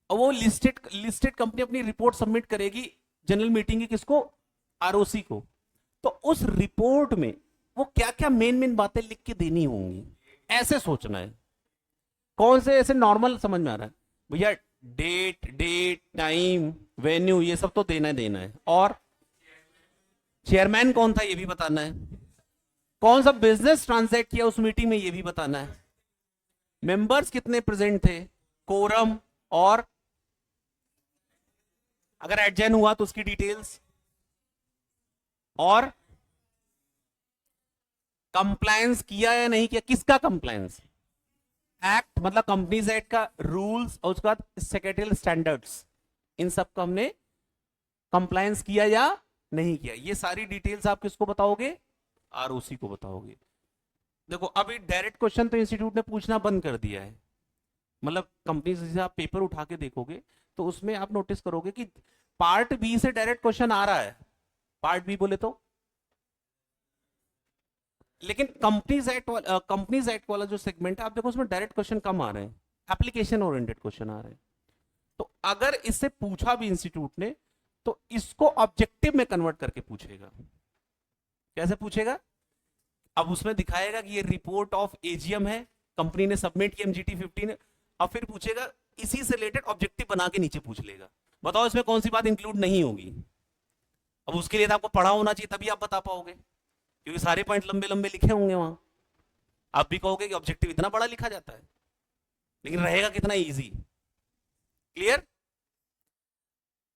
और वो लिस्टेड कंपनी अपनी रिपोर्ट सबमिट करेगी जनरल मीटिंग की, किसको, आरओसी को, तो उस रिपोर्ट में वो क्या क्या मेन मेन बातें लिख के देनी होंगी, ऐसे सोचना है। कौन से ऐसे नॉर्मल समझ में आ रहा है भैया, डेट टाइम वेन्यू ये सब तो देना है, और चेयरमैन कौन था ये भी बताना है, कौन सा बिजनेस ट्रांजैक्ट किया उस मीटिंग में, ये भी बताना है। मेंबर्स कितने प्रेजेंट थे, कोरम, और अगर एडजन हुआ तो उसकी डिटेल्स, और कंप्लायंस किया या नहीं किया, किसका कंप्लायंस, एक्ट मतलब कंपनीज एक्ट का रूल्स, और उसके बाद सेक्रेटरियल स्टैंडर्ड्स, इन सब का हमने कंप्लायंस किया या नहीं किया। ये सारी डिटेल्स आप किसको बताओगे, आरओसी को बताओगे। देखो अभी डायरेक्ट क्वेश्चन तो इंस्टीट्यूट ने पूछना बंद कर दिया है, मतलब कंपनी से आप पेपर उठा के देखोगे तो उसमें आप नोटिस करोगे कि पार्ट बी से डायरेक्ट क्वेश्चन आ रहा है, पार्ट बी बोले तो, लेकिन कंपनीज एक्ट वाला जो सेगमेंट है आप देखो उसमें डायरेक्ट क्वेश्चन कम आ रहे हैं, एप्लीकेशन ओरिएंटेड क्वेश्चन आ रहे हैं। तो अगर इससे पूछा भी इंस्टीट्यूट ने तो इसको ऑब्जेक्टिव में कन्वर्ट करके पूछेगा। कैसे पूछेगा, अब उसमें दिखाएगा कि ये रिपोर्ट ऑफ एजीएम है, कंपनी ने सबमिट किया एमजीटी 15, अब फिर पूछेगा इसी से रिलेटेड ऑब्जेक्टिव बना के नीचे पूछ लेगा, बताओ इसमें कौन सी बात इंक्लूड नहीं होगी। अब उसके लिए तो आपको पढ़ा होना चाहिए तभी आप बता पाओगे, क्योंकि सारे पॉइंट लंबे लंबे लिखे होंगे वहां। आप भी कहोगे कि ऑब्जेक्टिव इतना बड़ा लिखा जाता है, लेकिन रहेगा कितना इजी। क्लियर।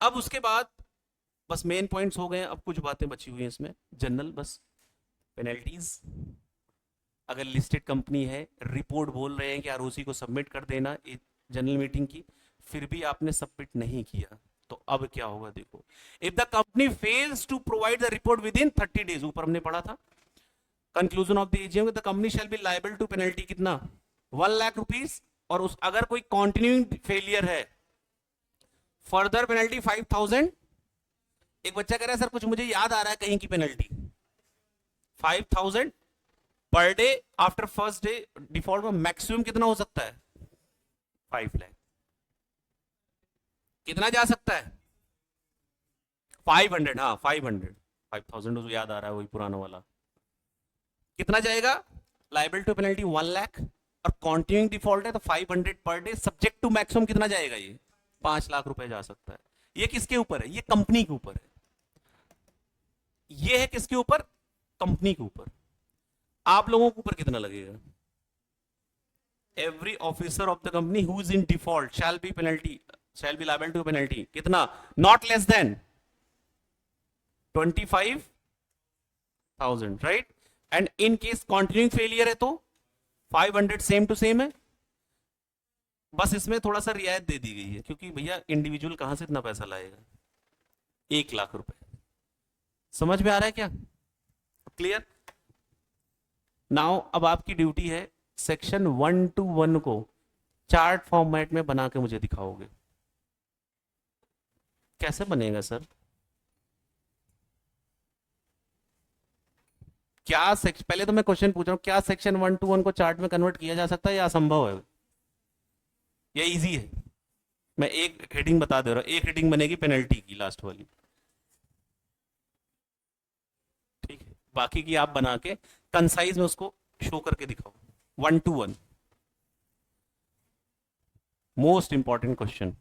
अब उसके बाद बस मेन पॉइंट्स हो गए, अब कुछ बातें बची हुई हैं इसमें जनरल, बस पेनल्टीज। अगर लिस्टेड कंपनी है, रिपोर्ट बोल रहे हैं कि आरओसी को सबमिट कर देना जनरल मीटिंग की, फिर भी आपने सबमिट नहीं किया, तो अब क्या होगा देखो। If the company fails to provide the report within 30 days, ऊपर हमने पढ़ा था conclusion of the AGM, the company shall be liable to penalty कितना, 1 लाख रुपीज, और उस अगर कोई कॉन्टिन्यूइंग फेलियर है फर्दर पेनल्टी 5,000। एक बच्चा कह रहा है सर कुछ मुझे याद आ रहा है कहीं की penalty, 5,000 per day after first day default में मैक्सिमम कितना हो सकता है, 5 लाख। कितना जा सकता है, 500, हाँ 500, 5,000 तो याद आ रहा है वही पुराना वाला। कितना जाएगा, लाइबल टू पेनल्टी 1 लाख, और कॉन्टिन्यूइंग डिफॉल्ट है तो 500 per day, subject to maximum कितना जाएगा, ये 5 लाख रुपए जा सकता है। ये किसके ऊपर है, ये कंपनी के ऊपर है, ये है किसके ऊपर, कंपनी के ऊपर। आप लोगों के ऊपर कितना लगेगा, every officer of the company who is in default shall be liable to penalty कितना, not less than 25,000, right. And in case continuing failure है तो 500 सेम टू सेम है, बस इसमें थोड़ा सा रियायत दे दी गई है क्योंकि भैया इंडिविजुअल कहां से इतना पैसा लाएगा, 1 लाख रुपए। समझ में आ रहा है क्या, क्लियर। नाउ अब आपकी ड्यूटी है सेक्शन 1 to 1 को चार्ट फॉर्मेट में बना के मुझे दिखाओगे। कैसे बनेगा सर, क्या पहले तो मैं क्वेश्चन पूछ रहा हूं, क्या सेक्शन 1 to 1 को चार्ट में कन्वर्ट किया जा सकता है या असंभव है, या इजी है। मैं एक हेडिंग बता दे रहा हूं, एक हेडिंग बनेगी पेनल्टी की लास्ट वाली, ठीक है, बाकी की आप बना के कंसाइज में उसको शो करके दिखाओ। 1 to 1 मोस्ट इंपॉर्टेंट क्वेश्चन।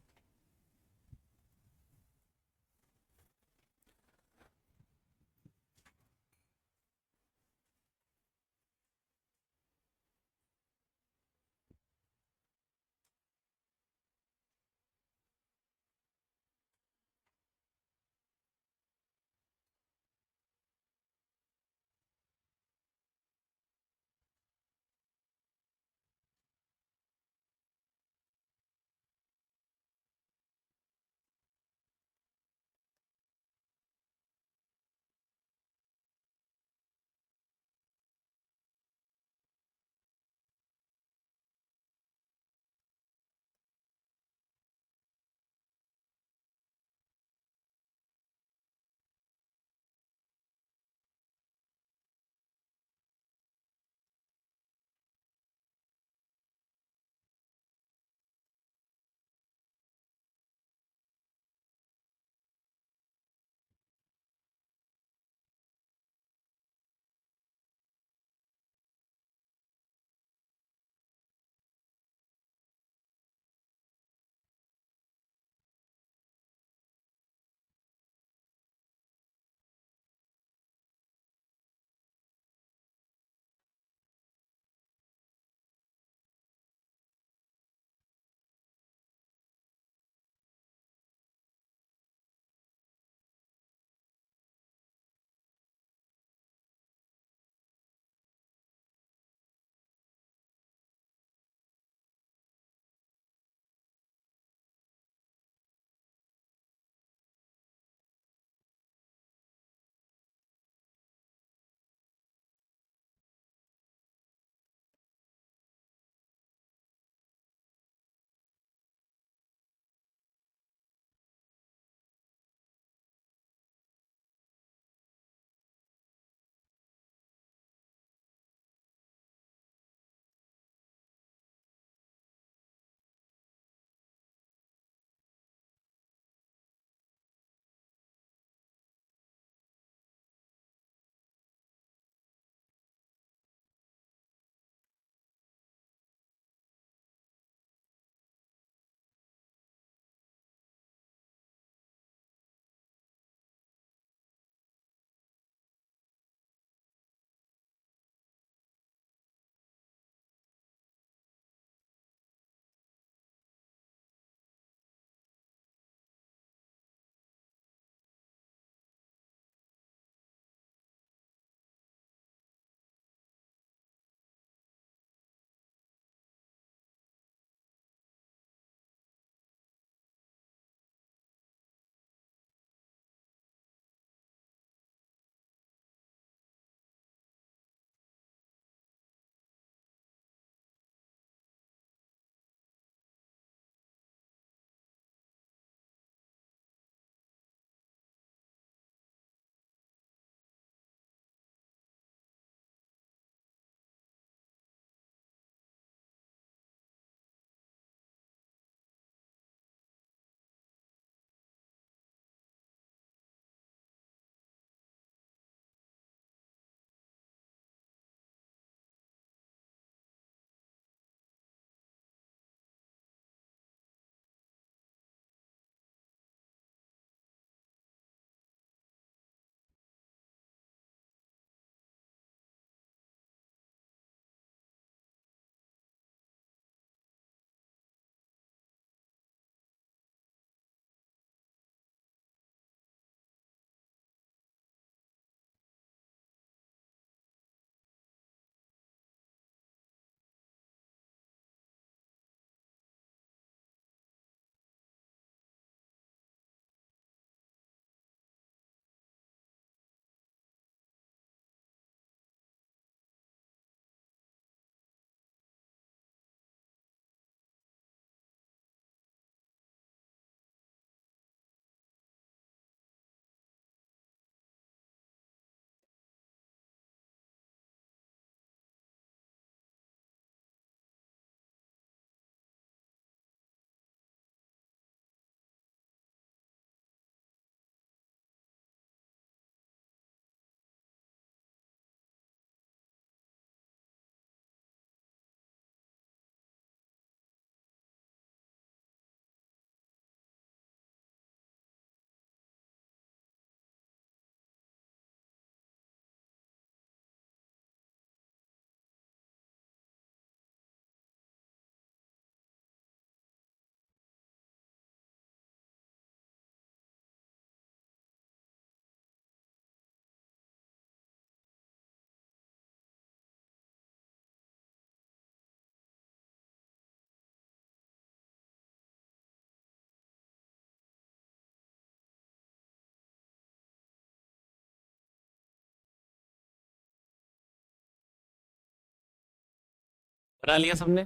बना लिया सबने?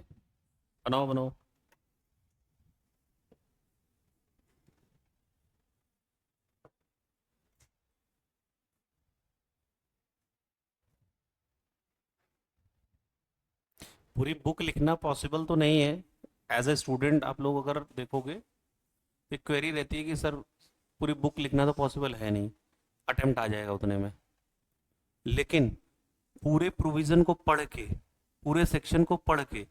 बनाओ बनाओ। पूरी बुक लिखना पॉसिबल तो नहीं है। एज ए स्टूडेंट आप लोग अगर देखोगे, एक क्वेरी रहती है कि सर पूरी बुक लिखना तो पॉसिबल है नहीं, अटेम्प्ट आ जाएगा उतने में। लेकिन पूरे प्रोविजन को पढ़ के, पूरे सेक्शन को पढ़ के,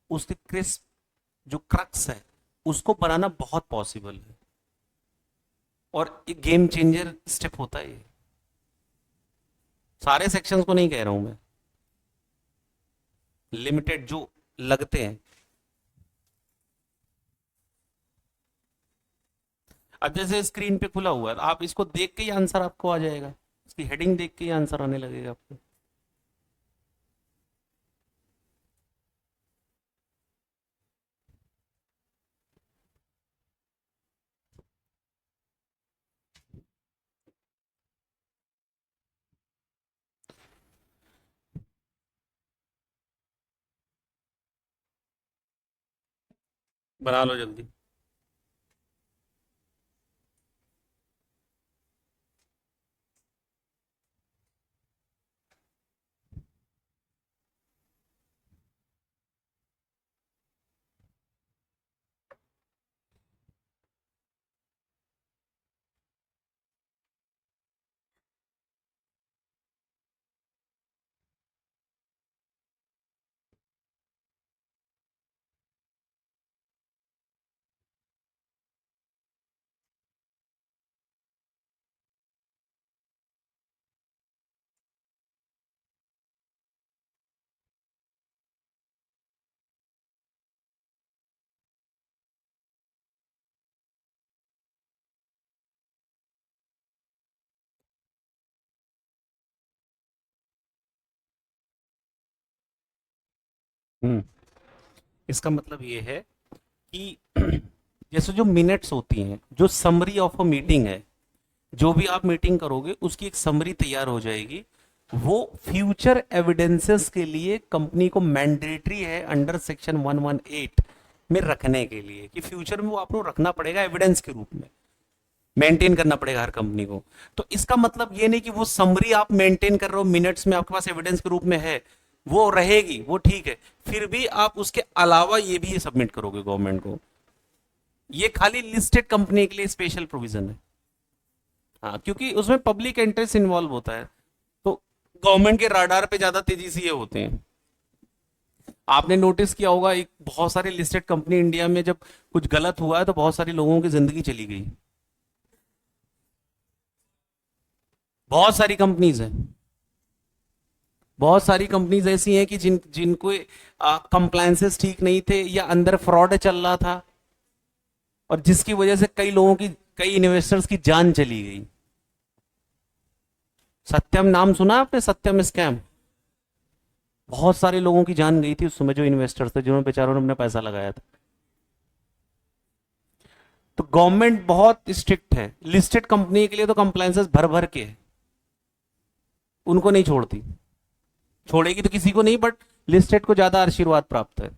उसके क्रिस्प जो क्रक्स है उसको बनाना बहुत पॉसिबल है, और एक गेम चेंजर स्टेप होता है ये। सारे सेक्शंस को नहीं कह रहा हूं मैं, लिमिटेड जो लगते हैं। अब जैसे स्क्रीन पे खुला हुआ है, आप इसको देख के ही आंसर आपको आ जाएगा, इसकी हेडिंग देख के ही आंसर आने लगेगा आपको। बना लो जल्दी। हम्म। इसका मतलब ये है कि जैसे जो मिनट्स होती हैं, जो समरी ऑफ अ मीटिंग है, जो भी आप मीटिंग करोगे उसकी एक समरी तैयार हो जाएगी। वो फ्यूचर एविडेंसेस के लिए कंपनी को मैंडेटरी है अंडर सेक्शन 118 में रखने के लिए, कि फ्यूचर में वो आपको रखना पड़ेगा एविडेंस के रूप में, मेंटेन करना पड़ेगा हर कंपनी को। तो इसका मतलब ये नहीं कि वो समरी आप मेंटेन कर रहे हो मिनट्स में, आपके पास एविडेंस के रूप में है, वो रहेगी, वो ठीक है, फिर भी आप उसके अलावा ये भी सबमिट करोगे गवर्नमेंट को। ये खाली लिस्टेड कंपनी के लिए स्पेशल प्रोविजन है। हाँ, क्योंकि उसमें पब्लिक इंटरेस्ट इन्वॉल्व होता है, तो गवर्नमेंट के राडार पे ज्यादा तेजी से ये होते हैं। आपने नोटिस किया होगा, एक बहुत सारी लिस्टेड कंपनी इंडिया में जब कुछ गलत हुआ है तो बहुत सारी लोगों की जिंदगी चली गई। बहुत सारी कंपनीज हैं, बहुत सारी कंपनीज ऐसी हैं कि जिनको कंप्लायंसेस ठीक नहीं थे, या अंदर फ्रॉड चल रहा था, और जिसकी वजह से कई लोगों की, कई इन्वेस्टर्स की जान चली गई। सत्यम नाम सुना आपने? सत्यम स्कैम, बहुत सारे लोगों की जान गई थी उस समय, जो इन्वेस्टर्स थे, जिन्होंने बेचारों ने अपना पैसा लगाया था। तो गवर्नमेंट बहुत स्ट्रिक्ट है लिस्टेड कंपनी के लिए, तो कंप्लायंसेस भर भर के है, उनको नहीं छोड़ती। छोड़ेगी तो किसी को नहीं, बट लिस्टेड को ज्यादा आशीर्वाद प्राप्त है।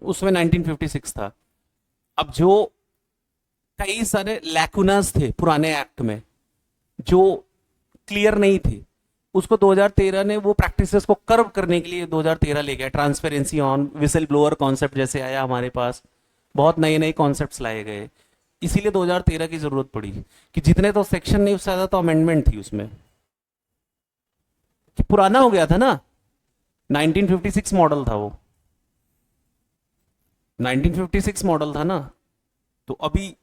उसमें 1956 था। अब जो कई सारे लैकुनास थे पुराने एक्ट में, जो क्लियर नहीं थे, उसको 2013 ने वो प्रैक्टिसेस को कर्व करने के लिए 2013 ले गया। Transparency on whistle blower concept जैसे आया हमारे पास, बहुत नए नए कॉन्सेप्ट्स लाए गए। इसीलिए 2013 की जरूरत पड़ी, कि जितने तो सेक्शन नहीं उससे ज्यादा तो अमेंडमेंट थी उसमें, कि पुराना हो गया था ना, 1956 मॉडल था वो, 1956 मॉडल था ना। तो अभी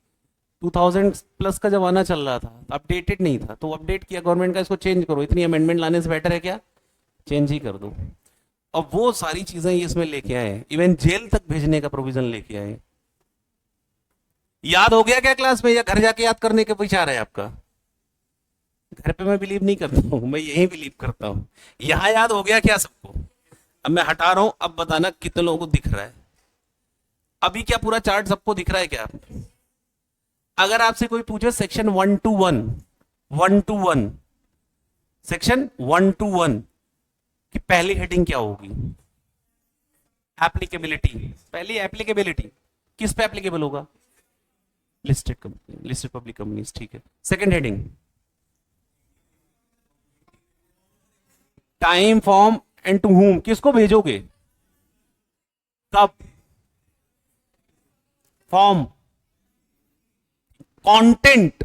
2000 प्लस का जमाना चल रहा था, अपडेटेड नहीं था, तो अपडेट किया गवर्नमेंट का, इसको चेंज करो, इतनी अमेंडमेंट लाने से बेटर है क्या, चेंज ही कर दो। अब वो सारी चीजें इसमें लेके आए, इवन जेल तक भेजने का प्रोविजन लेके आए। याद हो गया क्या क्लास में, या घर जाके याद करने के विचार है आपका? घर पे मैं बिलीव नहीं करता हूँ, मैं यही बिलीव करता हूँ। यहां याद हो गया क्या सबको? अब मैं हटा रहा हूं, अब बताना कितने लोगों को दिख रहा है। अभी क्या पूरा चार्ट सबको दिख रहा है क्या? अगर आपसे कोई पूछे सेक्शन 121, 121, सेक्शन 121, कि पहली हेडिंग क्या होगी, एप्लीकेबिलिटी। पहली एप्लीकेबिलिटी किस पे एप्लीकेबल होगा, listed company, listed public companies, ठीक है। Second heading time, form and to whom, किसको भेजोगे, कब, फॉर्म, कंटेंट,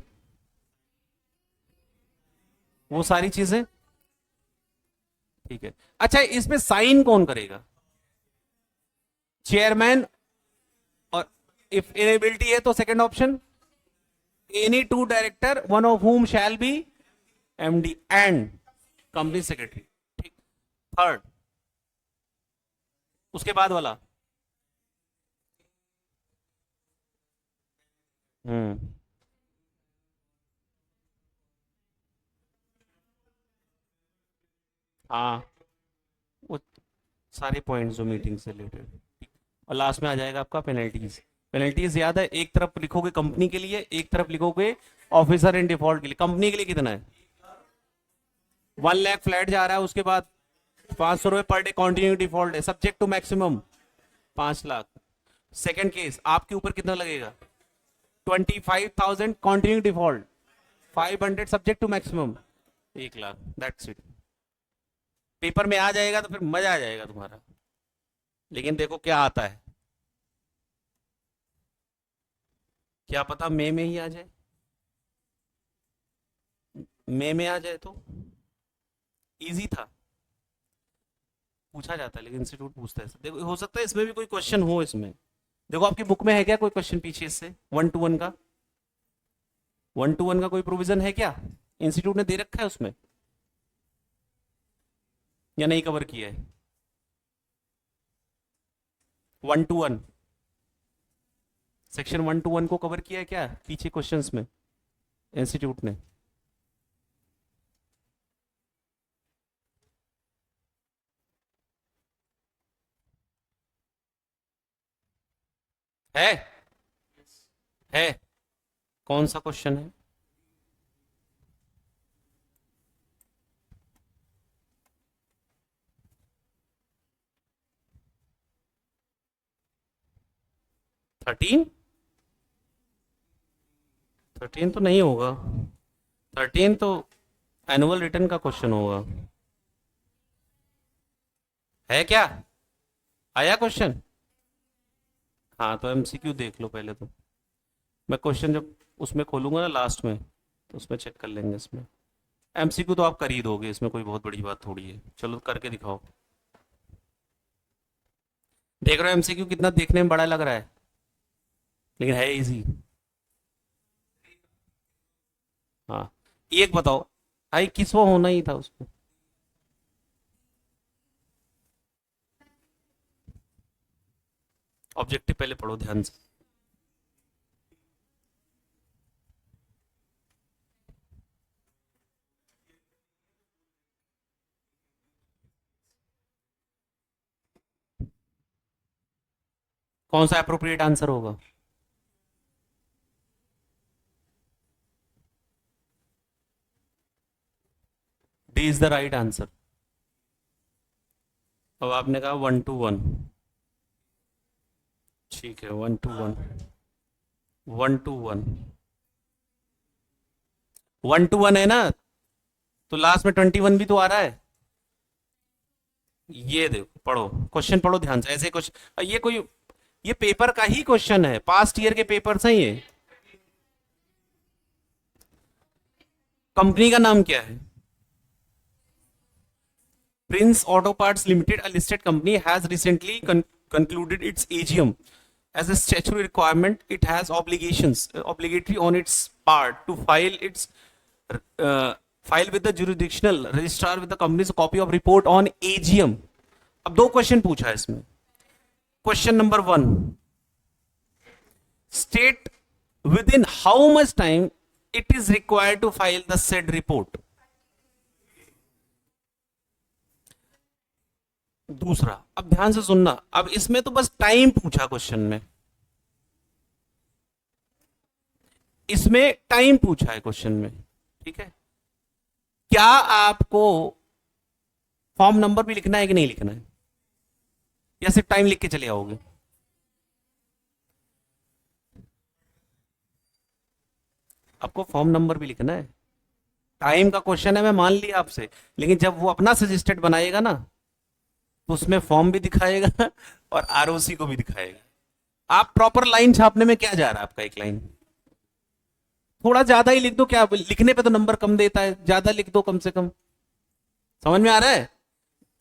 वो सारी चीजें, ठीक है। अच्छा, इसमें साइन कौन करेगा, चेयरमैन, और इफ इनेबिलिटी है तो second option any two director one of whom shall be MD and company secretary, ठीक। थर्ड, उसके बाद वाला, हम्म, हाँ, वो सारे पॉइंट्स जो मीटिंग से रिलेटेड, और लास्ट में आ जाएगा आपका पेनल्टीज। पेनल्टीज याद है, एक तरफ लिखोगे कंपनी के लिए, एक तरफ लिखोगे ऑफिसर इन डिफॉल्ट के लिए। कंपनी के लिए कितना है, 1 लाख फ्लैट जा रहा है, उसके बाद 500 रुपए पर डे कॉन्टिन्यू डिफॉल्ट है, subject to maximum 5 lakh. Second case आपके ऊपर कितना लगेगा, 25,000 continue default, 500 subject to maximum 1 lakh, that's it. Paper में आ जाएगा तो फिर मजा आ जाएगा तुम्हारा, लेकिन देखो क्या आता है, क्या पता मई में ही आ जाए, मई में आ जाए तो इजी था, पूछा जाता है, लेकिन इंस्टीट्यूट पूछता है। देखो हो सकता है इसमें भी कोई क्वेश्चन हो इसमें। देखो आपकी बुक में है क्या कोई क्वेश्चन पीछे इससे 1 to 1 का, 1 to 1 का कोई प्रोविजन है क्या, इंस्टीट्यूट ने दे रखा है उसमें, या नहीं कवर किया है, 1 to 1, सेक्शन 1 to 1 को कवर किया है क्या पीछे क्वेश्चंस में इंस्टीट्यूट ने, है है कौन सा क्वेश्चन है, थर्टीन, 13 तो नहीं होगा, 13 तो एनुअल रिटर्न का क्वेश्चन होगा, है क्या, आया क्वेश्चन, हाँ तो एमसीक्यू देख लो पहले तो, मैं क्वेश्चन जब उसमें खोलूंगा ना लास्ट में, तो उसमें चेक कर लेंगे। इसमें एमसीक्यू तो आप कर ही दोगे, इसमें कोई बहुत बड़ी बात थोड़ी है, चलो करके दिखाओ। देख रहे हो एमसीक्यू कितना देखने में बड़ा लग रहा है, लेकिन है इजी। हाँ, एक बताओ, आई किस वो होना ही था उसको, ऑब्जेक्टिव पहले पढ़ो ध्यान से। कौन सा अप्रोप्रिएट आंसर होगा, D is the right answer. अब आपने कहा 1 to 1, ठीक है, 1 to 1, 1 to 1, 1 to 1 है ना, तो लास्ट में 21 भी तो आ रहा है। ये देखो पढ़ो, क्वेश्चन पढ़ो ध्यान से, ऐसे क्वेश्चन, ये कोई, ये पेपर का ही क्वेश्चन है, पास्ट ईयर के पेपर्स हैं ये। कंपनी का नाम क्या है, Prince auto parts limited, a listed company, has recently concluded its AGM. As a statutory requirement, it has obligations, obligatory on its part to file with the jurisdictional registrar with the company's copy of report on AGM. अब दो क्वेश्चन पूछा है इसमें। Question number 1, state within how much time it is required to file the said report. दूसरा, अब ध्यान से सुनना, अब इसमें तो बस टाइम पूछा क्वेश्चन में, इसमें टाइम पूछा है क्वेश्चन में, ठीक है। क्या आपको फॉर्म नंबर भी लिखना है कि नहीं लिखना है, या सिर्फ टाइम लिख के चले आओगे? आपको फॉर्म नंबर भी लिखना है। टाइम का क्वेश्चन है, मैं मान लिया आपसे, लेकिन जब वो अपना सजेस्टेड बनाएगा ना, तो उसमें फॉर्म भी दिखाएगा और आरओसी को भी दिखाएगा। आप प्रॉपर लाइन छापने में क्या जा रहा है आपका? एक लाइन थोड़ा ज्यादा ही लिख दो, क्या लिखने पे तो नंबर कम देता है, ज्यादा लिख दो कम से कम। समझ में आ रहा है?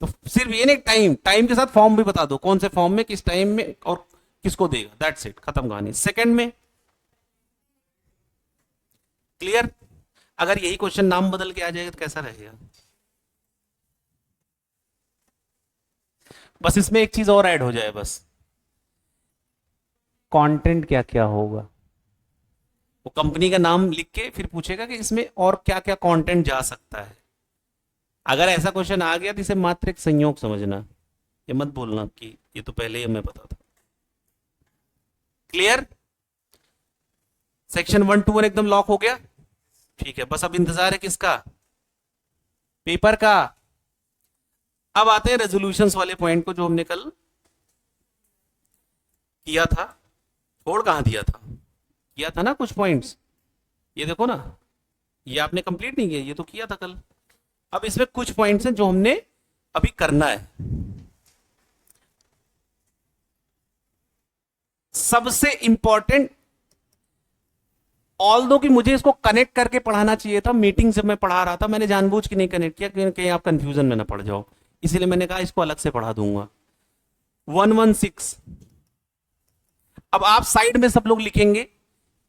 तो सिर्फ ये नहीं, टाइम, टाइम के साथ फॉर्म भी बता दो, कौन से फॉर्म में, किस टाइम में, और किसको देगा। दैट्स इट, खत्म कहानी। सेकंड में क्लियर? अगर यही क्वेश्चन नाम बदल के आ जाएगा तो कैसा रहेगा? बस इसमें एक चीज और ऐड हो जाए, बस कंटेंट क्या क्या होगा। वो कंपनी का नाम लिख के फिर पूछेगा कि इसमें और क्या क्या कंटेंट जा सकता है। अगर ऐसा क्वेश्चन आ गया तो इसे मात्र एक संयोग समझना, ये मत बोलना कि ये तो पहले ही हमें पता था। क्लियर? सेक्शन 1 to 1 एकदम लॉक हो गया? ठीक है, बस अब इंतजार है किसका? पेपर का। अब आते हैं रेजोल्यूशंस वाले पॉइंट को, जो हमने कल किया था। छोड़ कहां दिया था? किया था ना कुछ पॉइंट्स, ये देखो ना, ये आपने कंप्लीट नहीं किया, ये तो किया था कल। अब इसमें कुछ पॉइंट्स हैं जो हमने अभी करना है। सबसे इंपॉर्टेंट, ऑल्दो कि मुझे इसको कनेक्ट करके पढ़ाना चाहिए था, मीटिंग से मैं पढ़ा रहा था, मैंने जानबूझ के नहीं कनेक्ट किया क्योंकि आप कंफ्यूजन में ना पड़ जाओ, इसीलिए मैंने कहा इसको अलग से पढ़ा दूंगा। 116। अब आप साइड में सब लोग लिखेंगे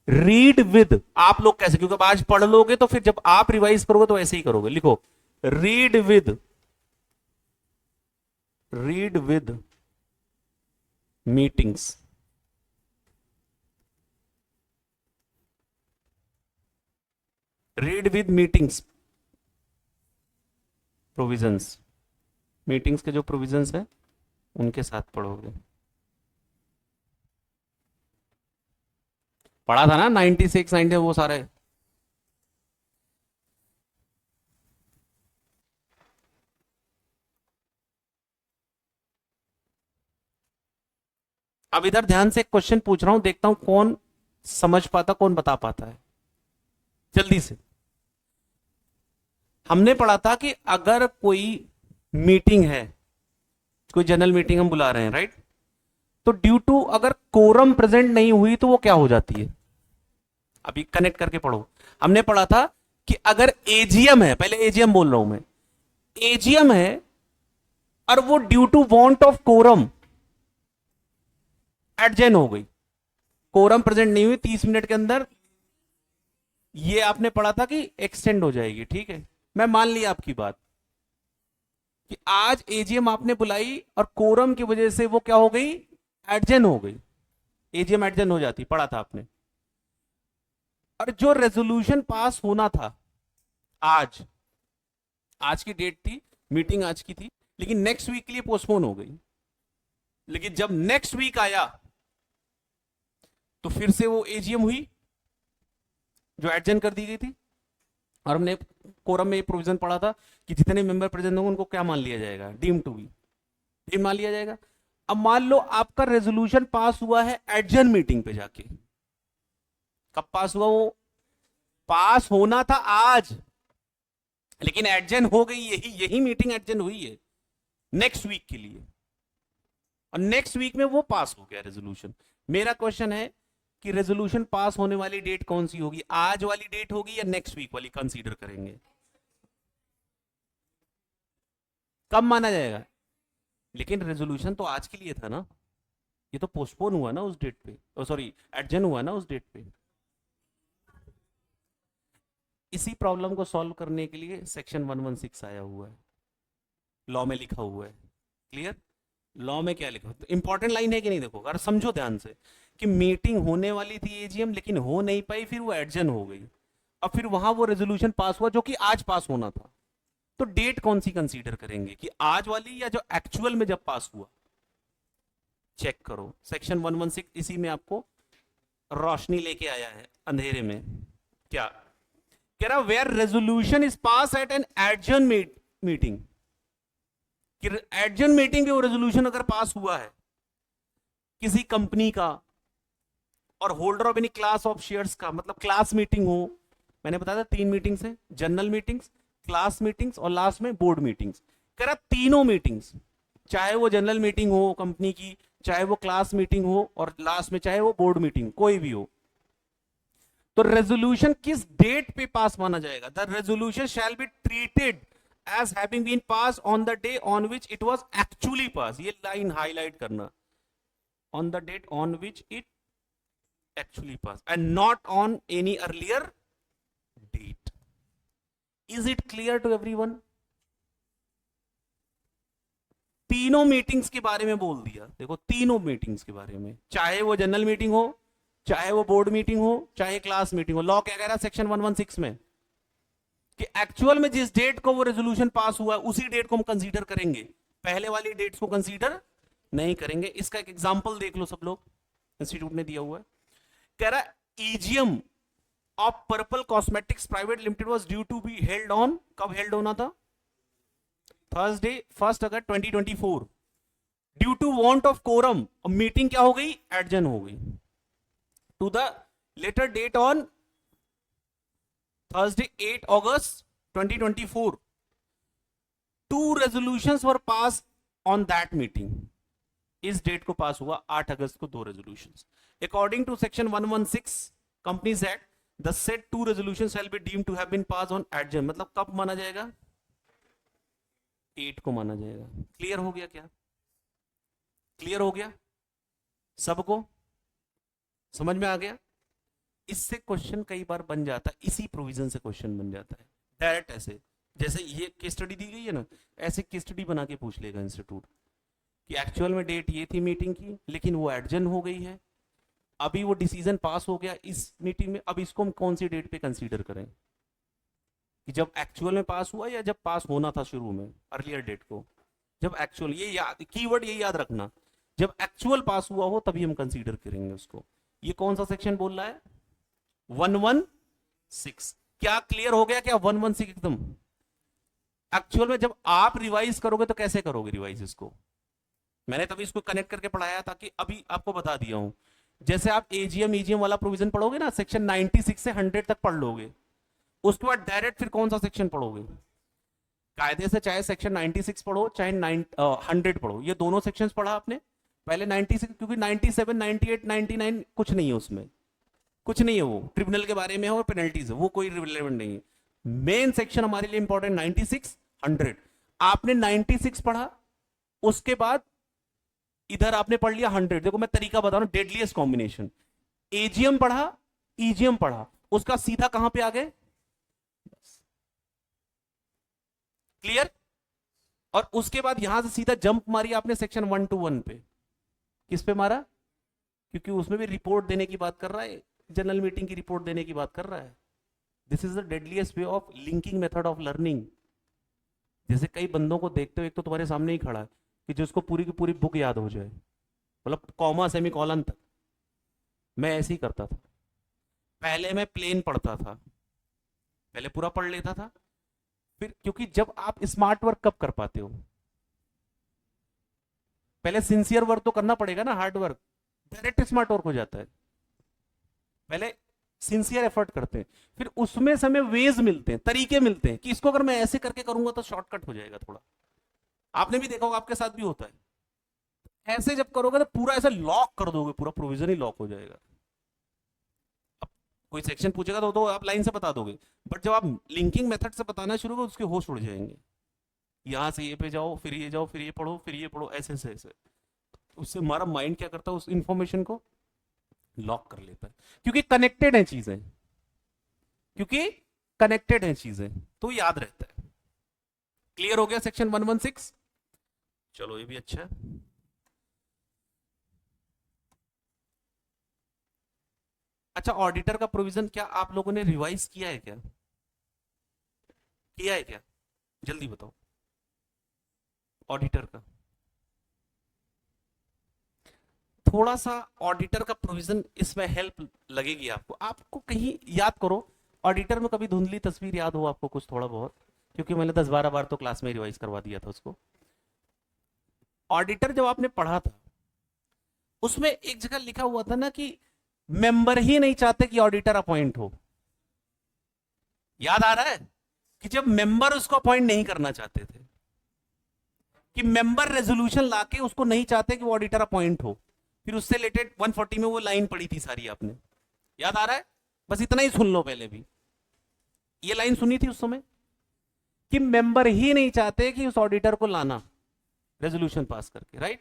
रीड विद। आप लोग कैसे, क्योंकि आज पढ़ लोगे तो फिर जब आप रिवाइज करोगे तो ऐसे ही करोगे। लिखो read with, read with meetings. Read with meetings provisions. Meetings के जो प्रोविजंस हैं उनके साथ पढ़ोगे। पढ़ा था ना 96, 90 वो सारे। अब इधर ध्यान से एक क्वेश्चन पूछ रहा हूं, देखता हूं कौन समझ पाता, कौन बता पाता है जल्दी से। हमने पढ़ा था कि अगर कोई मीटिंग है, कोई जनरल मीटिंग हम बुला रहे हैं, राइट, तो ड्यू टू अगर कोरम प्रेजेंट नहीं हुई तो वो क्या हो जाती है? अभी कनेक्ट करके पढ़ो। हमने पढ़ा था कि अगर एजीएम है, पहले एजीएम बोल रहा हूं मैं, एजीएम है और वो due to want of quorum adjourn हो गई, कोरम प्रेजेंट नहीं हुई 30 मिनट के अंदर, ये आपने पढ़ा था कि एक्सटेंड हो जाएगी। ठीक है, मैं मान लिया आपकी बात कि आज एजीएम आपने बुलाई और कोरम की वजह से वो क्या हो गई? एडजर्न हो गई। एजीएम एडजर्न हो जाती, पढ़ा था आपने। और जो रेजोल्यूशन पास होना था आज, आज की डेट थी, मीटिंग आज की थी, लेकिन नेक्स्ट वीक के लिए पोस्टपोन हो गई। लेकिन जब नेक्स्ट वीक आया तो फिर से वो एजीएम हुई जो एडजर्न कर दी गई थी। और हमने कोरम में प्रोविजन पढ़ा था कि जितने मेंबर प्रेजेंट होंगे उनको क्या मान लिया जाएगा? डीम टू बी, डीम मान लिया जाएगा। अब मान लो आपका रेजोल्यूशन पास हुआ है एडजर्न मीटिंग पे जाके। कब पास हुआ? वो पास होना था आज, लेकिन एडजर्न हो गई, यही मीटिंग एडजर्न हुई है नेक्स्ट वीक के लिए, और नेक्स्ट वीक में वो पास हो गया रेजोल्यूशन। मेरा क्वेश्चन है कि रेजोल्यूशन पास होने वाली डेट कौन सी होगी? आज वाली डेट होगी या नेक्स्ट वीक वाली कंसीडर करेंगे? कब माना जाएगा? लेकिन रेजोल्यूशन तो आज के लिए था ना, ये तो पोस्टपोन हुआ ना उस डेट पे, सॉरी एडजर्न हुआ ना उस डेट पे। इसी प्रॉब्लम को सॉल्व करने के लिए सेक्शन 116 आया हुआ है, लॉ में लिखा हुआ है। क्लियर? लॉ में क्या लिखा? तो इंपॉर्टेंट लाइन है कि नहीं? देखो अगर समझो ध्यान से कि मीटिंग होने वाली थी एजीएम, लेकिन हो नहीं पाई, फिर वो एडजर्न हो गई, अब फिर वहां वो रेजोल्यूशन पास हुआ जो कि आज पास होना था। तो डेट कौन सी कंसीडर करेंगे, कि आज वाली या जो एक्चुअल में जब पास हुआ? चेक करो, सेक्शन 116 इसी में आपको रोशनी लेके आया है अंधेरे में। क्या कह रहा? Where resolution is pass at an adjourn meeting, कि एडजन मीटिंग वो रेजोल्यूशन अगर पास हुआ है किसी कंपनी का और holder of any class of shares का, मतलब क्लास मीटिंग हो, मैंने बताया था 3 मीटिंग्स है, जनरल मीटिंग्स, क्लास मीटिंग्स और लास्ट में बोर्ड मीटिंग्स। कह रहा तीनों मीटिंग्स, चाहे वो जनरल मीटिंग हो कंपनी की, चाहे वो क्लास मीटिंग हो और लास्ट में चाहे वो बोर्ड मीटिंग कोई भी हो, तो रेजोल्यूशन किस डेट पे पास माना जाएगा? The resolution shall be treated as having been pass on the day on which it was actually passed. ये लाइन हाईलाइट करना, on the date on which it actually pass and not on any earlier date. Is it clear to everyone? तीनों मीटिंग्स के बारे में बोल दिया। देखो तीनों मीटिंग्स के बारे में, चाहे वो जनरल मीटिंग हो, चाहे वो बोर्ड मीटिंग हो, चाहे क्लास मीटिंग हो। लॉ क्या कह रहा है सेक्शन 116 में कि एक्चुअल में जिस डेट को वो रेजोल्यूशन पास हुआ उसी डेट को हम कंसीडर करेंगे, पहले वाली डेट्स को कंसीडर नहीं करेंगे। इसका एक एग्जांपल देख लो सब लोग, इंस्टीट्यूट ने दिया हुआ है। कह रहा EGM of purple cosmetics private limited was due to be held on, कब हेल्ड होना था? थर्सडे 1 अगस्त 2024। Due to want of quorum meeting क्या हो गई? एडजन हो गई to the later date on Thursday 8 अगस्त 2024। 2 resolutions were pass on that meeting. इस डेट को पास हुआ 8 अगस्त को 2 resolutions. According to section 116 companies act, the said 2 resolutions shall be deemed to have been pass on adjourn. मतलब कब माना जाएगा? 8 को माना जाएगा। क्लियर हो गया क्या? क्लियर हो गया सबको? समझ में आ गया? इससे क्वेश्चन कई बार बन जाता है, इसी प्रोविजन से क्वेश्चन बन जाता है डायरेक्ट ऐसे, जैसे ये केस स्टडी दी गई है ना, ऐसे केस स्टडी बना के पूछ लेगा इंस्टीट्यूट कि एक्चुअल में डेट ये थी मीटिंग की, लेकिन वो एडजन हो गई है, अभी वो डिसीजन पास हो गया इस मीटिंग में, अब इसको हम कौन सी डेट पे कंसीडर करें? कि जब एक्चुअल में पास हुआ या जब पास होना था शुरू में, अर्लियर डेट को? जब एक्चुअल, ये याद, कीवर्ड ये याद रखना, जब एक्चुअल पास हुआ हो तभी हम कंसीडर करेंगे उसको। ये कौन सा सेक्शन बोल रहा है? 116। क्या क्लियर हो गया क्या? 116 एकदम। एक्चुअल में जब आप रिवाइज करोगे तो कैसे करोगे रिवाइज इसको? मैंने तभी इसको कनेक्ट करके पढ़ाया था कि अभी आपको बता दिया हूं। जैसे आप एजीएम ईजीएम वाला प्रोविजन पढ़ोगे ना, सेक्शन 96 से 100 तक पढ़ लोगे, उसके बाद डायरेक्ट फिर कौन सा सेक्शन पढ़ोगे? कायदे से चाहे सेक्शन 96 पढ़ो चाहे 100 पढ़ो, ये दोनों सेक्शंस पढ़ा आपने पहले 96, क्योंकि 97, 98, 99 कुछ नहीं है उसमें, कुछ नहीं है, वो ट्रिब्यूनल के बारे में है और पेनल्टीज है, वो कोई रिलेवेंट नहीं है। मेन सेक्शन हमारे लिए इंपॉर्टेंट 96, 100। आपने 96 पढ़ा, उसके बाद इधर आपने पढ़ लिया 100। देखो मैं तरीका बता रहा हूं, डेडलीस्ट कॉम्बिनेशन। एजीएम पढ़ा, ईजीएम पढ़ा, उसका सीधा कहां पे आ गए? क्लियर? और उसके बाद यहां से सीधा जंप मारी आपने सेक्शन 121 पे। किस पे मारा? क्योंकि उसमें भी रिपोर्ट देने की बात कर रहा है, जनरल मीटिंग की रिपोर्ट देने की बात कर रहा है। This is the deadliest way of linking method of learning. जैसे कई बंदों को देखते हो, एक तो तुम्हारे सामने ही खड़ा है कि जिसको पूरी की पूरी बुक याद हो जाए, मतलब कॉमा सेमी कॉलन तक। मैं ऐसे ही करता था, पहले मैं प्लेन पढ़ता था, पहले पूरा पढ़ लेता था, फिर क्योंकि जब आप स्मार्ट वर्क कब कर पाते हो? पहले सिंसियर वर्क तो करना पड़ेगा ना, hard work, direct smart work हो जाता है। पहले सिंसियर एफर्ट करते हैं, फिर उसमें से हमें वेज मिलते हैं, तरीके मिलते हैं कि इसको अगर मैं ऐसे करके करूंगा तो शॉर्टकट हो जाएगा थोड़ा। आपने भी देखा होगा, आपके साथ भी होता है। ऐसे जब करोगे तो पूरा ऐसे लॉक कर दोगे, पूरा प्रोविजन ही लॉक हो जाएगा। अब कोई सेक्शन पूछेगा तो आप लाइन से बता दोगे, बट जब आप लिंकिंग मेथड से बताना शुरू करो, उसके होश उड़ जाएंगे। यहां से ये पे जाओ, फिर ये जाओ, फिर ये पढ़ो, फिर ये पढ़ो, ऐसे ऐसे ऐसे। उससे हमारा माइंड क्या करता है? उस इंफॉर्मेशन को लॉक कर लेता है, क्योंकि कनेक्टेड है चीजें, क्योंकि कनेक्टेड है चीजें, तो याद रहता है। क्लियर हो गया सेक्शन 116? चलो ये भी अच्छा है। अच्छा, ऑडिटर का प्रोविजन क्या आप लोगों ने रिवाइज किया है क्या? किया है क्या? जल्दी बताओ। ऑडिटर का थोड़ा सा, ऑडिटर का प्रोविजन इसमें हेल्प लगेगी आपको। आपको कहीं याद करो, ऑडिटर में कभी धुंधली तस्वीर याद हो आपको कुछ थोड़ा बहुत? क्योंकि मैंने 10-12 बार तो क्लास में रिवाइज करवा दिया था उसको। ऑडिटर जब आपने पढ़ा था उसमें एक जगह लिखा हुआ था ना कि मेंबर ही नहीं चाहते कि ऑडिटर अपॉइंट हो। याद आ रहा है कि जब मेंबर उसको अपॉइंट नहीं करना चाहते थे, कि मेंबर रेजोल्यूशन लाके उसको नहीं चाहते कि वो ऑडिटर अपॉइंट हो, फिर उससे रिलेटेड 140 में वो लाइन पढ़ी थी सारी, आपने याद आ रहा है? बस इतना ही सुन लो, पहले भी ये लाइन सुनी थी उस समय कि मेंबर ही नहीं चाहते कि उस ऑडिटर को लाना रेजोल्यूशन पास करके, राइट?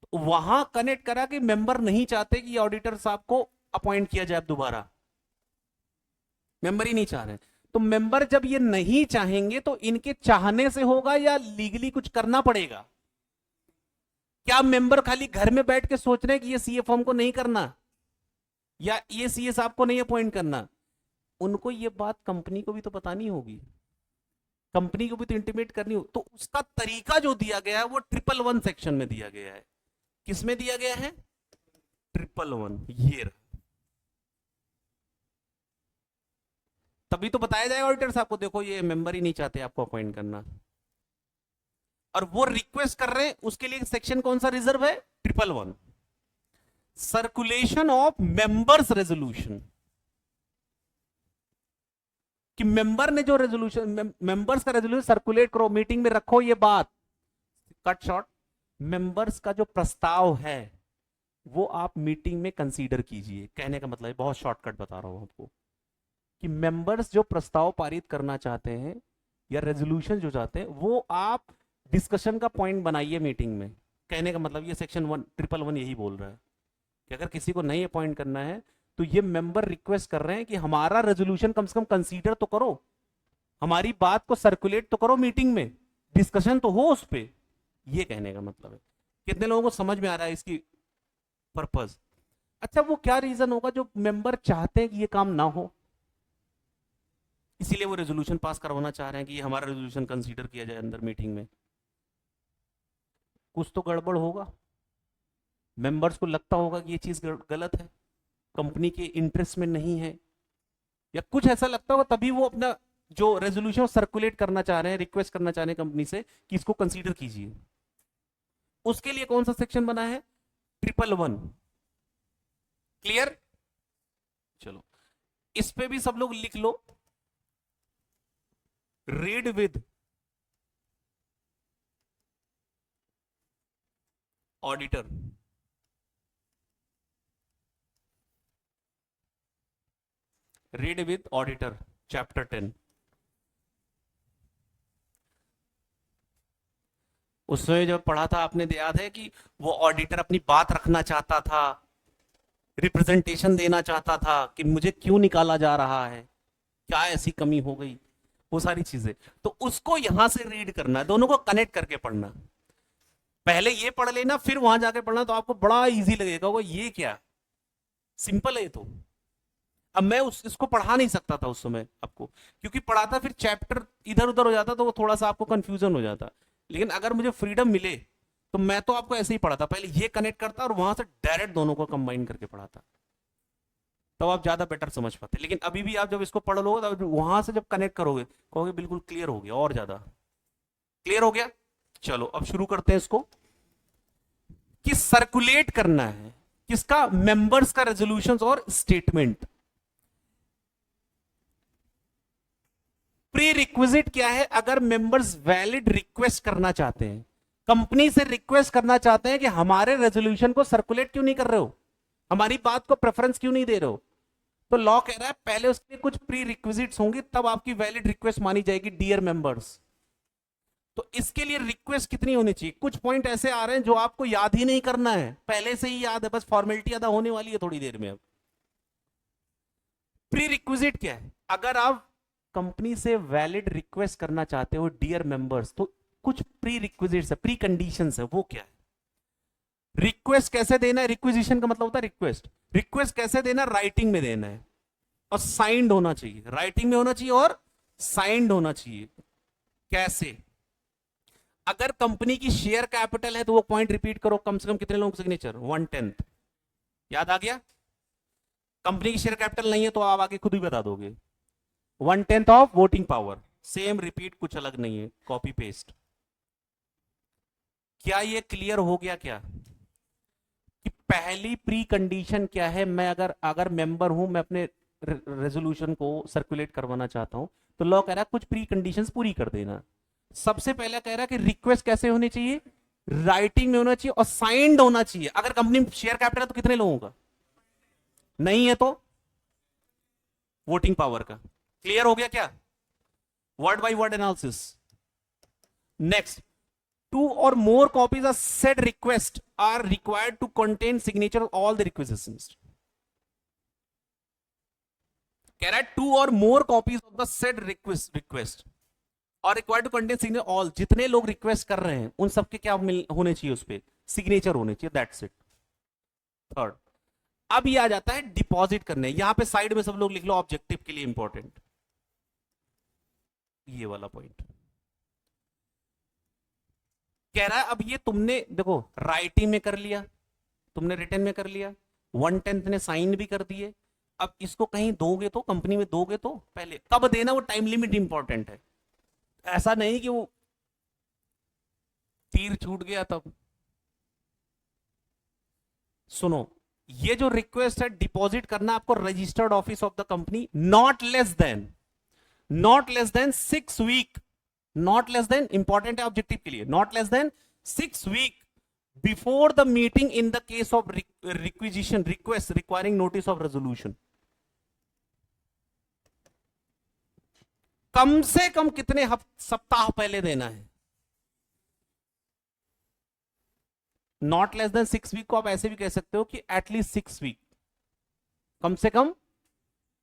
तो वहां कनेक्ट करा कि मेंबर नहीं चाहते कि ऑडिटर साहब को अपॉइंट किया जाए दोबारा, मेंबर ही नहीं चाह रहे। तो मेंबर जब ये नहीं चाहेंगे तो इनके चाहने से होगा या लीगली कुछ करना पड़ेगा? क्या मेंबर खाली घर में बैठ के सोच रहे हैं कि ये सीए फॉर्म को नहीं करना या ये सीए साहब को नहीं अपॉइंट करना? उनको ये बात कंपनी को भी तो बतानी होगी, कंपनी को भी तो इंटीमेट करनी हो। तो उसका तरीका जो दिया गया है वो 111 सेक्शन में दिया गया है। किस में दिया गया है? 111, ये रहा। तभी तो बताया जाएगा ऑडिटर साहब को, देखो ये मेंबर ही नहीं चाहते आपको अपॉइंट करना, और वो रिक्वेस्ट कर रहे हैं, उसके लिए सेक्शन कौन सा रिजर्व है? 111, सर्कुलेशन ऑफ मेंबर्स रेजोल्यूशन। कि मेंबर ने जो रेजोल्यूशन, मेंबर्स का रेजोल्यूशन सर्कुलेट करो, मीटिंग में रखो। ये बात कट शॉर्ट, मेंबर्स का जो प्रस्ताव है वो आप मीटिंग में कंसीडर कीजिए। कहने का मतलब है, बहुत शॉर्टकट बता रहा हूं आपको, कि मेंबर्स जो प्रस्ताव पारित करना चाहते हैं या रेजोल्यूशन जो चाहते हैं वो आप डिस्कशन का पॉइंट बनाइए मीटिंग में। कहने का मतलब ये सेक्शन 111 यही बोल रहा है कि अगर किसी को नहीं अपॉइंट करना है तो ये मेंबर रिक्वेस्ट कर रहे हैं कि हमारा रेजोल्यूशन कम से कम कंसीडर तो करो, हमारी बात को सर्कुलेट तो करो मीटिंग में, डिस्कशन तो हो उस पर। ये कहने का मतलब है। कितने लोगों को समझ में आ रहा है इसकी पर्पज? अच्छा, वो क्या रीजन होगा जो मेंबर चाहते हैं कि ये काम ना हो, इसीलिए वो रेजोल्यूशन पास करवाना चाह रहे हैं कि ये हमारा रेजोल्यूशन कंसीडर किया जाए अंदर मीटिंग में? कुछ तो गड़बड़ होगा, मेंबर्स को लगता होगा कि ये चीज गलत है, कंपनी के इंटरेस्ट में नहीं है, या कुछ ऐसा लगता होगा, तभी वो अपना जो रेजोल्यूशन सर्कुलेट करना चाह रहे हैं, रिक्वेस्ट करना चाह रहे हैं कंपनी से कि इसको कंसीडर कीजिए। उसके लिए कौन सा सेक्शन बना है? 111। क्लियर? चलो इस पे भी सब लोग लिख लो, read with auditor. Read with auditor chapter 10। उसमें जब पढ़ा था आपने, याद है कि वो ऑडिटर अपनी बात रखना चाहता था, रिप्रेजेंटेशन देना चाहता था कि मुझे क्यों निकाला जा रहा है, क्या ऐसी कमी हो गई, वो सारी चीजें। तो उसको यहां से रीड करना है, दोनों को कनेक्ट करके पढ़ना। पहले ये पढ़ लेना फिर वहां जाके पढ़ना, तो आपको बड़ा इजी लगेगा। वो ये क्या सिंपल है ये तो। अब मैं इसको पढ़ा नहीं सकता था उस समय आपको, क्योंकि पढ़ाता फिर चैप्टर इधर उधर हो जाता, तो वो थोड़ा सा आपको कंफ्यूजन हो जाता। लेकिन अगर मुझे फ्रीडम मिले तो मैं तो आपको ऐसे ही पढ़ाता, पहले ये कनेक्ट करता और वहां से डायरेक्ट दोनों को कंबाइन करके पढ़ाता, तब आप ज्यादा बेटर समझ पाते। लेकिन अभी भी आप जब इसको पढ़ लोगे तब वहां से जब कनेक्ट करोगे कहोगे बिल्कुल क्लियर हो गया, और ज्यादा क्लियर हो गया। चलो अब शुरू करते हैं इसको, कि सर्कुलेट करना है किसका? मेंबर्स का रेजोल्यूशंस और स्टेटमेंट। प्री रिक्विजिट क्या है? अगर मेंबर्स वैलिड रिक्वेस्ट करना चाहते हैं, कंपनी से रिक्वेस्ट करना चाहते हैं कि हमारे रेजोल्यूशन को सर्कुलेट क्यों नहीं कर रहे हो, हमारी बात को प्रेफरेंस क्यों नहीं दे रहे हो, तो लॉ कह रहा है पहले उसके लिए कुछ प्री रिक्विजिट्स होंगे, तब आपकी वैलिड रिक्वेस्ट मानी जाएगी डियर मेंबर्स। तो इसके लिए रिक्वेस्ट कितनी होनी चाहिए? कुछ पॉइंट ऐसे आ रहे हैं जो आपको याद ही नहीं करना है, पहले से ही याद है, बस फॉर्मेलिटी अदा होने वाली है थोड़ी देर में। अब प्री रिक्विजिट क्या है? अगर आप कंपनी से वैलिड रिक्वेस्ट करना चाहते हो डियर मेंबर्स, तो कुछ प्री रिक्विजिट्स है, प्री कंडीशंस है। वो क्या है? रिक्वेस्ट कैसे देना है? रिक्विजिशन का मतलब होता है रिक्वेस्ट। रिक्वेस्ट कैसे देना? राइटिंग में देना है और साइंड होना चाहिए, राइटिंग में होना चाहिए और साइंड होना चाहिए। कैसे? अगर कंपनी की शेयर कैपिटल है तो वो पॉइंट रिपीट करो, कम से कम कितने लोगों का सिग्नेचर? 1/10। याद आ गया? कंपनी की शेयर कैपिटल नहीं है तो आप आगे खुद ही बता दोगे। 1/10 of voting power, same repeat, कुछ अलग नहीं है, कॉपी पेस्ट। क्या ये क्लियर हो गया क्या कि पहली प्री कंडीशन क्या है? मैं अगर अगर मेंबर हूं, मैं अपने रेजोल्यूशन को सर्कुलेट करवाना चाहता हूं, तो लॉ कह रहा है कुछ प्री कंडीशंस पूरी कर देना। सबसे पहले कह रहा है कि रिक्वेस्ट कैसे होनी चाहिए? राइटिंग में होना चाहिए और साइंड होना चाहिए। अगर कंपनी में शेयर कैपिटल है तो कितने लोगों का? नहीं है तो वोटिंग पावर का। क्लियर हो गया क्या? Word by word analysis. Next, two or more copies of said request are required to contain signature of all the requisitions. कह रहा है two or more copies of the said request और required to contain signature all, जितने लोग रिक्वेस्ट कर रहे हैं उन सबके क्या होने चाहिए? उस पर सिग्नेचर होने चाहिए। That's it. थर्ड, अब ये आ जाता है डिपॉजिट करने। यहां पे साइड में सब लोग लिख लो ऑब्जेक्टिव के लिए इंपॉर्टेंट ये वाला पॉइंट। कह रहा है अब ये तुमने देखो राइटिंग में कर लिया, तुमने रिटर्न में कर लिया, 1/10 ने साइन भी कर दिए। अब इसको कहीं दोगे तो, कंपनी में दोगे तो पहले कब देना, वो टाइम लिमिट इंपॉर्टेंट है। ऐसा नहीं कि वो तीर छूट गया तब। सुनो, ये जो रिक्वेस्ट है डिपॉजिट करना आपको registered office of the company not less than 6 week, not less than, important है ऑब्जेक्टिव के लिए, not less than 6 week before the meeting in the case of requisition request requiring notice of resolution. कम से कम कितने सप्ताह पहले देना है? नॉट लेस देन 6 वीक को आप ऐसे भी कह सकते हो कि एटलीस्ट 6 वीक, कम से कम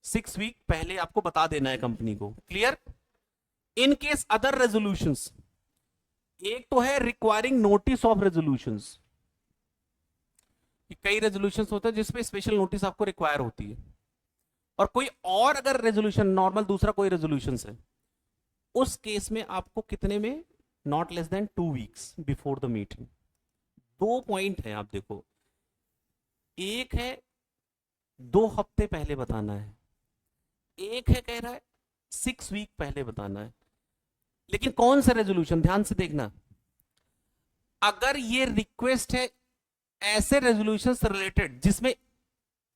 6 वीक पहले आपको बता देना है कंपनी को। Clear? In case other resolutions, एक तो है रिक्वायरिंग नोटिस ऑफ रेजोल्यूशंस, कई रेजोल्यूशंस होते हैं जिसपे स्पेशल नोटिस आपको रिक्वायर होती है, और कोई और अगर रेजोल्यूशन नॉर्मल दूसरा कोई रेजोल्यूशन है, उस केस में आपको कितने में? Not less then 2 weeks before the meeting. 2 point है, आप देखो, एक है 2 हफ्ते पहले बताना है, एक है कह रहा है 6 वीक पहले बताना है। लेकिन कौन सा रेजोल्यूशन, ध्यान से देखना, अगर ये रिक्वेस्ट है ऐसे रेजोल्यूशन से रिलेटेड जिसमें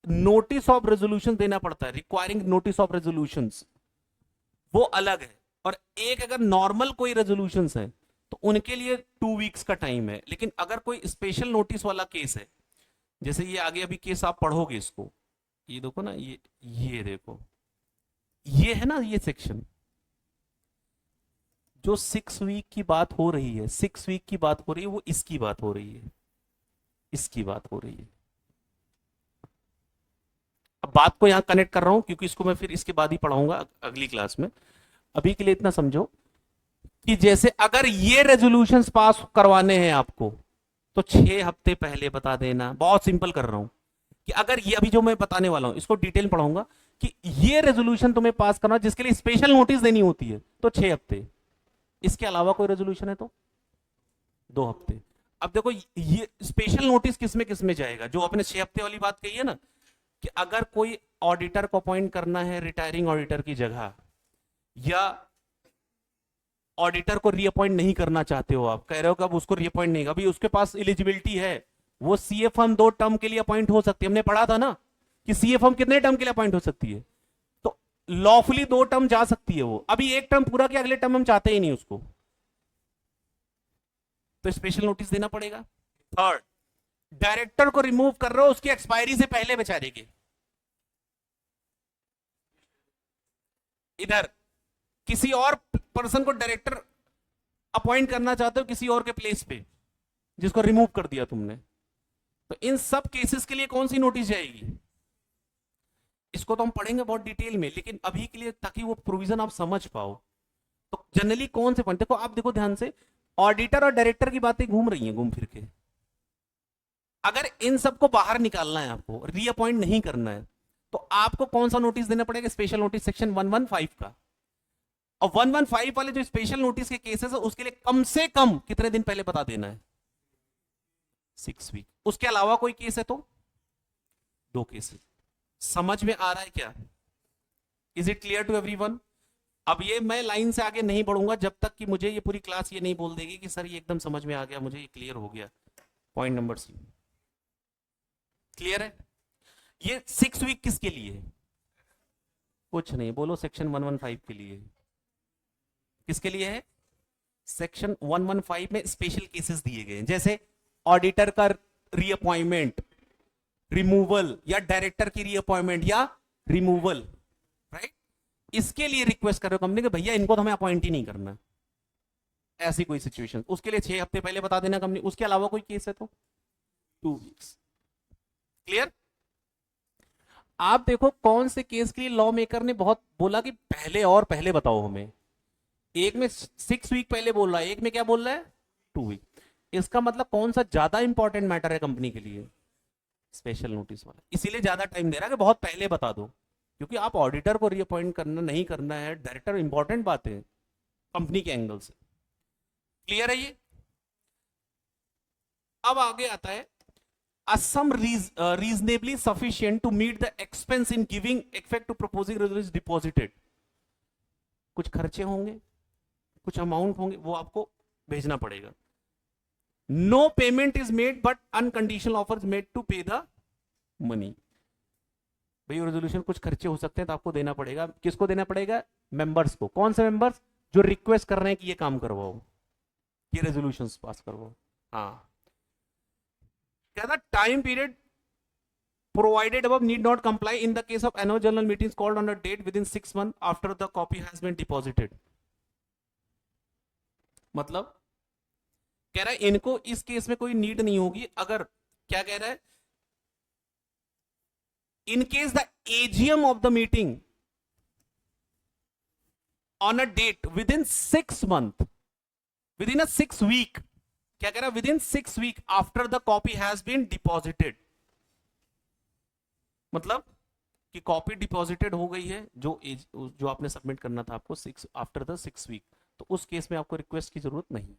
नोटिस ऑफ रेजोल्यूशन देना पड़ता है, रिक्वायरिंग नोटिस ऑफ रेजोल्यूशन, वो अलग है। और एक अगर नॉर्मल कोई रेजोल्यूशन है तो उनके लिए 2 वीक्स का टाइम है। लेकिन अगर कोई स्पेशल नोटिस वाला केस है, जैसे ये आगे अभी केस आप पढ़ोगे इसको, ये देखो ना, ये देखो, ये है ना, ये सेक्शन जो 6 वीक की बात हो रही है, 6 वीक की बात हो रही है, वो इसकी बात हो रही है, इसकी बात हो रही है। अब बात को यहां कनेक्ट कर रहा हूं क्योंकि इसको मैं फिर इसके बाद ही पढ़ाऊंगा अगली क्लास में। अभी के लिए इतना समझो कि जैसे अगर ये रेजोल्यूशंस पास करवाने हैं आपको तो 6 हफ्ते पहले बता देना। बहुत सिंपल कर रहा हूं कि अगर ये अभी जो मैं बताने वाला हूं इसको डिटेल पढ़ाऊंगा कि ये रेजोल्यूशन तुम्हें पास करना जिसके लिए स्पेशल नोटिस देनी होती है तो 6 हफ्ते, इसके अलावा कोई रेजोल्यूशन है तो 2 हफ्ते। अब देखो ये स्पेशल नोटिस किसमें जाएगा, जो आपने 6 हफ्ते वाली बात कही है ना, कि अगर कोई ऑडिटर को अपॉइंट करना है रिटायरिंग ऑडिटर की जगह, या ऑडिटर को रीअपॉइंट नहीं करना चाहते हो, आप कह रहे हो कि अब उसको रीअपॉइंट नहीं, अभी उसके पास एलिजिबिलिटी है, वो सीए फर्म 2 टर्म के लिए अपॉइंट हो सकती है। हमने पढ़ा था ना कि सीए फर्म कितने टर्म के लिए अपॉइंट हो सकती है, तो लॉफुली 2 टर्म जा सकती है वो। अभी 1 टर्म पूरा किया, अगले टर्म हम चाहते ही नहीं उसको, तो स्पेशल नोटिस देना पड़ेगा। थर्ड, डायरेक्टर को रिमूव कर रहे हो उसकी एक्सपायरी से पहले बेचारे के, इधर किसी और पर्सन को डायरेक्टर अपॉइंट करना चाहते हो किसी और के प्लेस पे, जिसको रिमूव कर दिया तुमने, तो इन सब केसेस के लिए कौन सी नोटिस जाएगी? इसको तो हम पढ़ेंगे बहुत डिटेल में, लेकिन अभी के लिए ताकि वो प्रोविजन आप समझ पाओ, तो जनरली कौन से पॉइंट देखो, आप देखो ध्यान से, ऑडिटर और डायरेक्टर की बातें घूम रही हैं घूम फिर के। अगर इन सबको बाहर निकालना है, आपको रीअपॉइंट नहीं करना है, तो आपको कौन सा नोटिस देना पड़ेगा? स्पेशल नोटिस सेक्शन 115 का। और 115 वाले जो स्पेशल नोटिस के केसेस है उसके लिए कम से कम कितने दिन पहले बता देना है? 6 वीक। उसके अलावा कोई केस है तो 2 केसेस। समझ में आ रहा है क्या? Is it clear to everyone? अब ये मैं लाइन से आगे नहीं बढ़ूंगा जब तक कि मुझे ये पूरी क्लास ये नहीं बोल देगी कि सर ये एकदम समझ में आ गया, मुझे ये क्लियर हो गया। पॉइंट नंबर सी क्लियर है। ये 6 वीक किसके लिए है? कुछ नहीं, बोलो सेक्शन 115 के लिए। किसके लिए है? सेक्शन 115 में स्पेशल केसेस दिए गए हैं, जैसे ऑडिटर का रीअपॉइंटमेंट, रिमूवल, या डायरेक्टर की रीअपॉइंटमेंट या रिमूवल, राइट। इसके लिए रिक्वेस्ट कर रहे हो कंपनी के भैया इनको तो हमें अपॉइंट ही नहीं करना, ऐसी कोई सिचुएशन, उसके लिए 6 हफ्ते पहले बता देना कंपनी। उसके अलावा कोई केस है तो 2 वीक्स। क्लियर। आप देखो कौन से केस के लिए लॉ मेकर ने बहुत बोला कि पहले और पहले बताओ हमें। एक में 6 वीक पहले बोल रहा है, एक में क्या बोल रहा है? 2 वीक। इसका मतलब कौन सा ज्यादा इंपॉर्टेंट मैटर है कंपनी के लिए? स्पेशल नोटिस वाला। इसीलिए ज्यादा टाइम दे रहा है कि बहुत पहले बता दो, क्योंकि आप ऑडिटर को रीअपॉइंट करना नहीं करना है, डायरेक्टर इंपॉर्टेंट बात है कंपनी के एंगल से। क्लियर है ये। अब आगे आता है sum reasonably sufficient to meet the expense in giving effect to proposing resolution deposited। कुछ खर्चे होंगे, कुछ अमाउंट होंगे, वो आपको भेजना पड़ेगा। No payment is made but unconditional offer made to pay the money. भाई रेजोल्यूशन कुछ खर्चे हो सकते हैं तो आपको देना पड़ेगा। किसको देना पड़ेगा? मेंबर्स को। कौन से मेंबर्स? जो रिक्वेस्ट कर रहे हैं कि ये काम करवाओ, ये रेजोल्यूशन पास करवाओ। हाँ, कहता time period provided above need not comply in the case of annual general meetings called on a date within 6 months after the copy has been deposited। मतलब कह रहा है इनको इस केस में कोई नीड नहीं होगी अगर, क्या कह रहा है, in case the AGM of the meeting on a date within 6 months, within a 6 week, क्या कह रहा है, within 6 week after the copy has been deposited. मतलब कि कॉपी डिपॉजिटेड हो गई है, जो आपने सबमिट करना था आपको आफ्टर द 6 week, तो उस केस में आपको रिक्वेस्ट की जरूरत नहीं।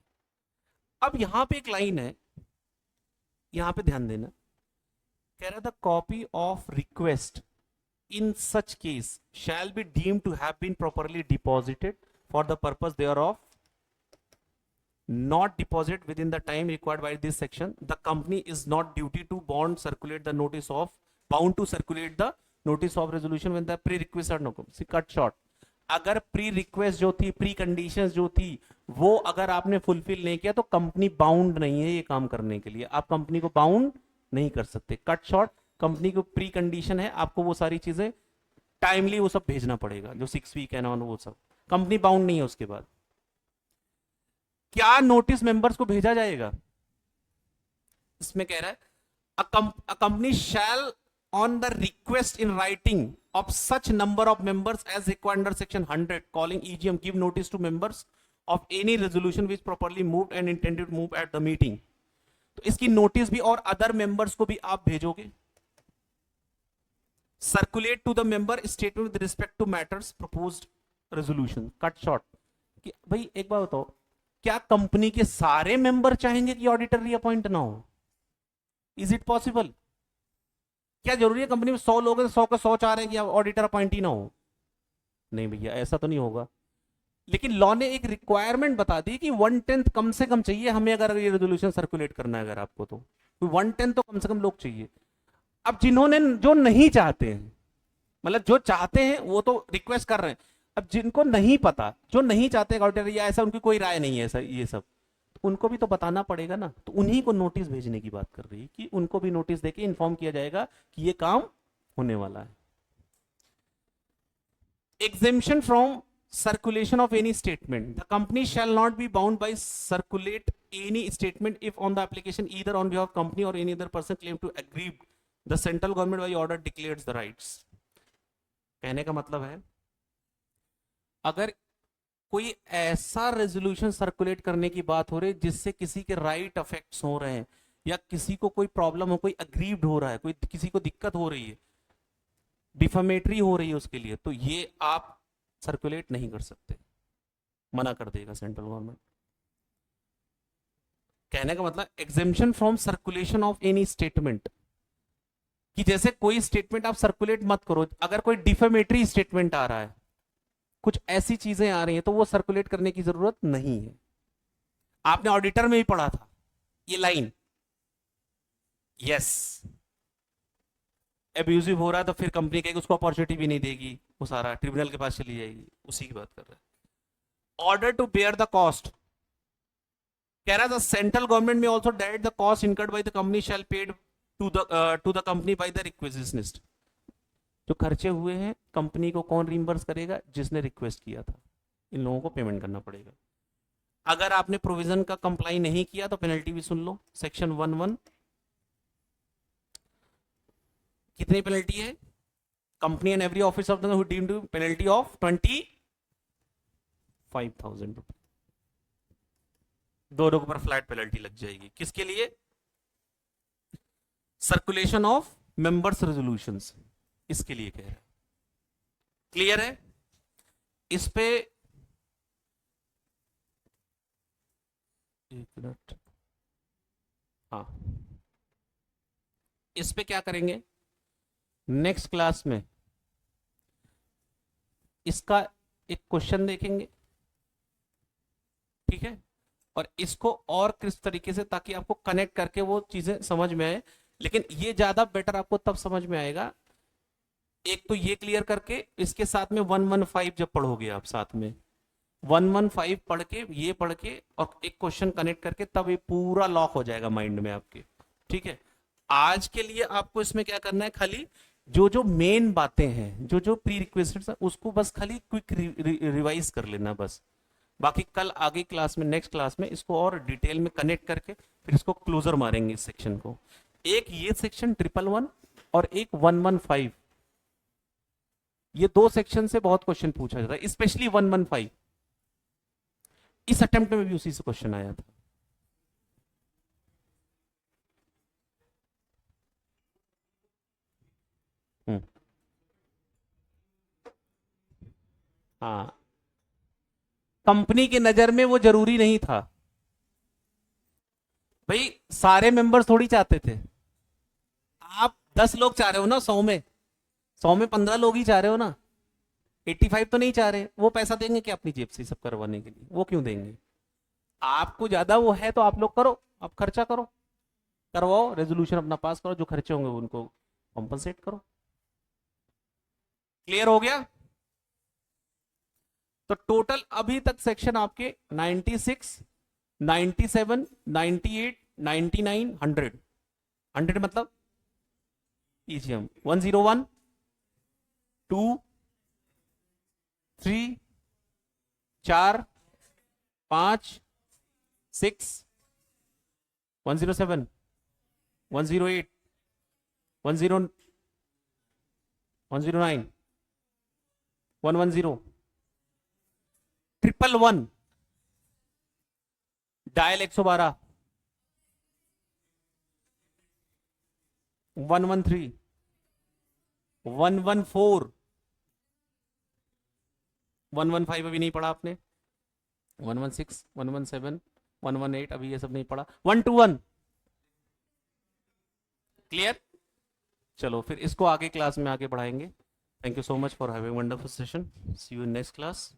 अब यहां पे एक लाइन है, यहां पे ध्यान देना, कह रहा था copy of request in such case shall be deemed to have been properly deposited for the purpose thereof not deposit within the time required by this section, the company is not duty to bound circulate the notice of bound to circulate the notice of resolution when the pre-request are no see cut short। अगर प्री रिक्वेस्ट जो थी, प्री कंडीशंस जो थी, वो अगर आपने फुलफिल नहीं किया तो कंपनी बाउंड नहीं है ये काम करने के लिए, आप कंपनी को बाउंड नहीं कर सकते। कट शॉर्ट, कंपनी को प्री कंडीशन है, आपको वो सारी चीजें टाइमली वो सब भेजना पड़ेगा, जो 6 week है ना वो सब, कंपनी बाउंड नहीं है। उसके बाद क्या नोटिस मेंबर्स को भेजा जाएगा? इसमें कह रहा है a company shall on the request in writing of such number of members as required under section 100 calling EGM give notice to members of any resolution which properly moved and intended to move at the meeting। तो इसकी नोटिस भी और अदर मेंबर्स को भी आप भेजोगे। Circulate to the member statement with respect to matters proposed resolution. Cut short कि भाई एक बात बताओ, क्या कंपनी के सारे मेंबर चाहेंगे कि ऑडिटर रीअपॉइंट ना हो? Is it possible? क्या जरूरी है कंपनी में 100 लोग हैं 100 के 100 चाह रहे हैं कि ऑडिटर अपॉइंट ही ना हो? नहीं भैया, ऐसा तो नहीं होगा। लेकिन लॉ ने एक रिक्वायरमेंट बता दी कि 1/10 कम से कम चाहिए हमें, अगर ये रेजोल्यूशन सर्कुलेट करना है अगर आपको, तो 1/10 तो कम से कम लोग चाहिए। अब जिन्होंने जो नहीं चाहते हैं, मतलब जो चाहते हैं वो तो रिक्वेस्ट कर रहे हैं, अब जिनको नहीं पता, जो नहीं चाहते ऑडिटर या ऐसा उनकी कोई राय नहीं है ऐसा ये सब, तो उनको भी तो बताना पड़ेगा ना। तो उन्हीं को नोटिस भेजने की बात कर रही है कि उनको भी नोटिस देके इन्फॉर्म किया जाएगा कि ये काम होने वाला है। Exemption from circulation of any statement, the company shall not be bound by circulate any statement if on the application either on behalf of company or any other person claim to aggrieve the central government by order declares the rights। कहने का मतलब है अगर कोई ऐसा रेजोल्यूशन सर्कुलेट करने की बात हो रही है जिससे किसी के राइट अफेक्ट्स हो रहे हैं या किसी को कोई प्रॉब्लम हो, कोई अग्रीव्ड हो रहा है, कोई किसी को दिक्कत हो रही है, डिफेमेटरी हो रही है उसके लिए, तो ये आप सर्कुलेट नहीं कर सकते, मना कर देगा सेंट्रल गवर्नमेंट। कहने का मतलब exemption from circulation of any statement, कि जैसे कोई स्टेटमेंट आप सर्कुलेट मत करो। अगर कोई डिफेमेटरी स्टेटमेंट आ रहा है कुछ ऐसी चीजें आ रही हैं तो वो सर्कुलेट करने की जरूरत नहीं है। आपने ऑडिटर में भी पढ़ा था ये लाइन, यस, एब्यूजिव हो रहा है तो फिर कंपनी कहेगी उसको अपॉर्चुनिटी भी नहीं देगी, वो सारा ट्रिब्यूनल के पास चली जाएगी, उसी की बात कर रहे हैं। Order to bear the cost, कह रहा था सेंट्रल गवर्नमेंट में also direct the cost incurred by the company shall paid to the company by the requisitionist. जो खर्चे हुए हैं कंपनी को कौन रिम्बर्स करेगा? जिसने रिक्वेस्ट किया था, इन लोगों को पेमेंट करना पड़ेगा। अगर आपने प्रोविजन का कंप्लाई नहीं किया तो पेनल्टी भी सुन लो, सेक्शन 11 कितनी पेनल्टी है? Company and every office of the deemed penalty of 25,000 रुपए, दोनों के ऊपर फ्लैट पेनल्टी लग जाएगी। किसके लिए? सर्कुलेशन ऑफ मेंबर्स रेजोल्यूशंस, इसके लिए कह रहा है। क्लियर है? इस पे एक मिनट, हाँ, इस पे क्या करेंगे नेक्स्ट क्लास में, इसका एक क्वेश्चन देखेंगे, ठीक है, और इसको और किस तरीके से, ताकि आपको कनेक्ट करके वो चीजें समझ में आए। लेकिन ये ज्यादा बेटर आपको तब समझ में आएगा, एक तो ये क्लियर करके, इसके साथ में 115 जब पढ़ोगे आप, साथ में 115 पढ़ के, ये पढ़ के और एक क्वेश्चन कनेक्ट करके, तब ये पूरा लॉक हो जाएगा माइंड में आपके। ठीक है, आज के लिए आपको इसमें क्या करना है, खाली जो जो मेन बातें हैं, जो जो प्री रिक्वेस्टेड है, उसको बस खाली क्विक रिवाइज कर लेना बस। बाकी कल आगे क्लास में, नेक्स्ट क्लास में इसको और डिटेल में कनेक्ट करके फिर इसको क्लोजर मारेंगे इस सेक्शन को। एक ये सेक्शन 111 और एक 115, ये दो सेक्शन से बहुत क्वेश्चन पूछा जाता है, स्पेशली 115। इस अटेम्प्ट में भी उसी से क्वेश्चन आया था। हाँ, कंपनी की नजर में वो जरूरी नहीं था भाई, सारे मेंबर्स थोड़ी चाहते थे। आप 10 लोग चाह रहे हो ना, 100 में 15 लोग ही चाह रहे हो ना, 85 तो नहीं चाह रहे। वो पैसा देंगे क्या अपनी जेब से सब करवाने के लिए? वो क्यों देंगे? आपको ज्यादा वो है तो आप लोग करो, आप खर्चा करो, करवाओ, रेजोल्यूशन अपना पास करो, जो खर्चे होंगे उनको कॉम्पनसेट करो। क्लियर हो गया? तो टोटल अभी तक सेक्शन आपके 96, 97, 98, 99, 100। 100 मतलब ईजीएम 101, 2, 3, 4, 5, 6, 107, 108, 10, 109, 110, 111, डायल 112, 113, 114, 115 अभी नहीं पढ़ा आपने, 116, 117, 118 अभी ये सब नहीं पढ़ा, 121। क्लियर? चलो फिर इसको आगे क्लास में आगे बढ़ाएंगे। Thank you so much for having wonderful session. See you in next class.